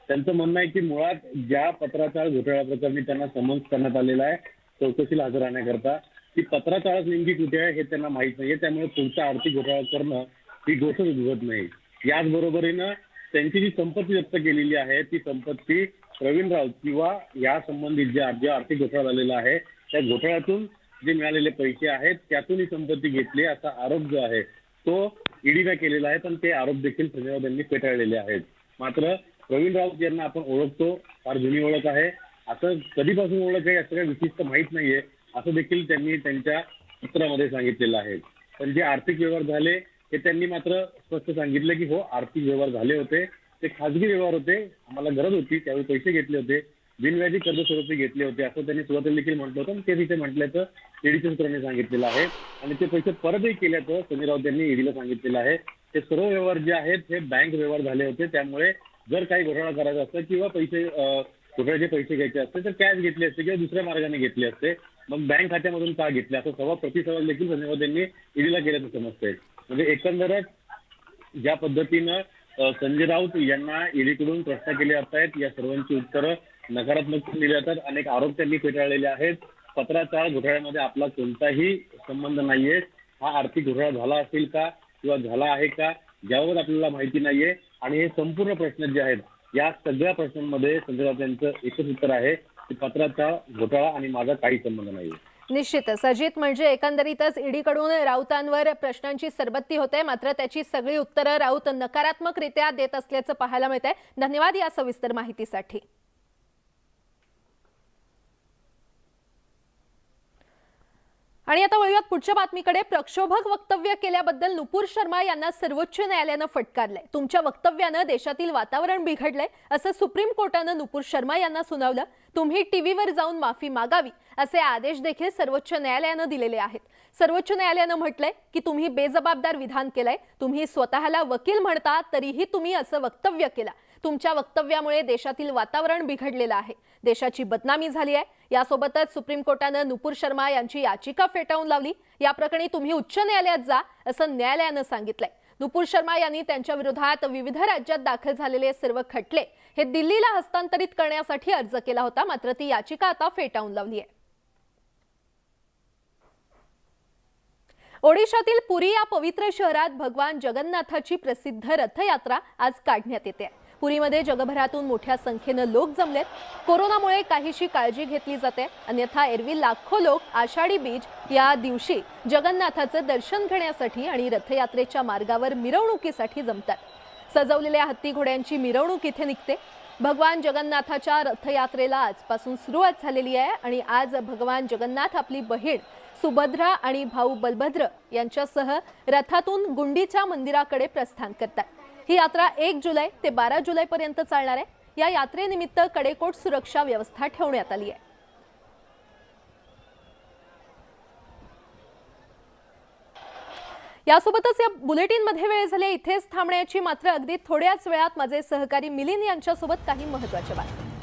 त्यांचं म्हणणं आहे की मुळात ज्या पत्राचाळ घोटाळ्या प्रकरणी त्यांना समन्स करण्यात आलेला आहे चौकशीला हजर राहण्याकरता, ती पत्राचाळच नेमकी कुठे आहे हे त्यांना माहित नाहीये, त्यामुळे पुढचा आर्थिक घोटाळा करणं ही गोष्ट उद्भवत नाही। याचबरोबरीनं त्यांची जी संपत्ती जप्त केलेली आहे ती संपत्ती प्रवीण राऊत किंवा या संबंधित जे आर्थिक घोटाळा झालेला आहे त्या घोटाळ्यातून जे मिळालेले पैसे आहेत त्यातून ही संपत्ती घेतली असा आरोप जो आहे तो ईडीने केलेला आहे, पण ते आरोप देखील संजय राऊत यांनी फेटाळलेले आहेत। मात्र प्रवीण राऊत यांना आपण ओळखतो, फार जुनी ओळख आहे, असं कधीपासून ओळख आहे याचं काही विशिष्ट माहीत नाहीये असं देखील त्यांनी त्यांच्या पत्रामध्ये सांगितलेलं आहे। पण जे आर्थिक व्यवहार झाले हे त्यांनी मात्र स्पष्ट सांगितलं की हो, आर्थिक व्यवहार झाले होते, ते खाजगी व्यवहार होते, आम्हाला गरज होती त्यावेळी पैसे घेतले होते, बिनव्याजी कर्ज स्वरूपी घेतले होते असं त्यांनी सुरुवातीला देखील म्हटलं होतं। ते तिथे म्हटल्याचं ईडीच्या सूत्रांनी सांगितलेलं आहे आणि ते पैसे परतही केल्याचं संजय राऊत यांनी ईडीला सांगितलेलं आहे। ते सर्व व्यवहार जे आहेत हे बँक व्यवहार झाले होते, त्यामुळे जर काही घोटाळा करायचा असतं किंवा घोटाळ्याचे पैसे घ्यायचे असते तर कॅश घेतले असते किंवा दुसऱ्या मार्गाने घेतले असते, मग बँक खात्यामधून का घेतले असं प्रतिसवाल देखील संजय राऊत यांनी ईडीला केल्याचं समजतंय। म्हणजे एकंदरच ज्या पद्धतीनं संजय राऊत यांना ईडीकडून प्रश्न केले जात आहेत या सर्वांची उत्तरं नकारात्मक दिली जातात। अनेक आरोप त्यांनी फेटाळलेले आहेत। पत्राचाळ घोटाळ्यामध्ये आपला कोणताही संबंध नाहीये हा आर्थिक घोटाळा झाला असेल का किंवा झाला आहे का याबाबत आपल्याला माहिती नाहीये. आणि हे संपूर्ण प्रश्न जे आहेत या सगळ्या प्रश्नांमध्ये संजय राऊत यांचं एकच उत्तर आहे की पत्राचा घोटाळा आणि माझा काही संबंध नाहीये. निश्चितच अजित, म्हणजे एकंदरीतच ईडीकडून राऊतांवर प्रश्नांची सरबत्ती होते, मात्र त्याची सगळी उत्तरं राऊत नकारात्मकरित्या देत असल्याचं पाहायला मिळतंय. धन्यवाद या सविस्तर माहितीसाठी. आणि आता वळूयात पुढच्या बातमीकडे. प्रक्षोभक वक्तव्य केल्याबद्दल नुपूर शर्मा यांना सर्वोच्च न्यायालयानं फटकारलंय. तुमच्या वक्तव्यानं देशातील वातावरण बिघडलंय असं सुप्रीम कोर्टानं नुपूर शर्मा यांना सुनावलं. तुम्ही टीव्हीवर जाऊन माफी मागावी असे आदेश देखील सर्वोच्च न्यायालयानं दिलेले आहेत. सर्वोच्च न्यायालयानं म्हटलंय की तुम्ही बेजबाबदार विधान केलंय. तुम्ही स्वतःला वकील म्हणता तरीही तुम्ही असं वक्तव्य केलं. तुमच्या वक्तव्यामुळे देशातील वातावरण बिघडलेलं आहे, देशाची बदनामी झाली आहे. यासोबतच सुप्रीम कोर्टानं नुपूर शर्मा यांची याचिका फेटाळून लावली. या प्रकरणी तुम्ही उच्च न्यायालयात जा असं न्यायालयानं सांगितलंय. नुपूर शर्मा यांनी त्यांच्या विरोधात विविध राज्यात दाखल झालेले सर्व खटले हे दिल्लीला हस्तांतरित करण्यासाठी अर्ज केला होता, मात्र ती याचिका आता फेटाळून लावली आहे. ओडिशातील पुरी या पवित्र शहरात भगवान जगन्नाथाची प्रसिद्ध रथयात्रा आज काढण्यात येते. पुरीमध्ये जगभरातून मोठ्या संख्येनं लोक जमलेत. कोरोनामुळे काहीशी काळजी घेतली जाते, अन्यथा एरवी लाखो लोक आषाढी बीज या दिवशी जगन्नाथाचं दर्शन घेण्यासाठी आणि रथयात्रेच्या मार्गावर मिरवणुकीसाठी जमतात. सजवलेल्या हत्ती घोड्यांची मिरवणूक इथे निघते. भगवान जगन्नाथाच्या रथयात्रेला आजपासून सुरुवात झालेली आहे आणि आज भगवान जगन्नाथ आपली बहीण सुभद्रा आणि भाऊ बलभद्र यांच्यासह रथातून गुंडीच्या मंदिराकडे प्रस्थान करतात. ही यात्रा 1 जुलै ते 12 जुलैपर्यंत चालणार आहे. या यात्रेनिमित्त कडेकोट सुरक्षा व्यवस्था ठेवण्यात आली आहे. यासोबतच या बुलेटिनमध्ये वेळ झाली इथेच थांबण्याची. मात्र अगदी थोड्याच वेळात माझे सहकारी मिलिंद यांच्यासोबत काही महत्त्वाच्या बातम्या.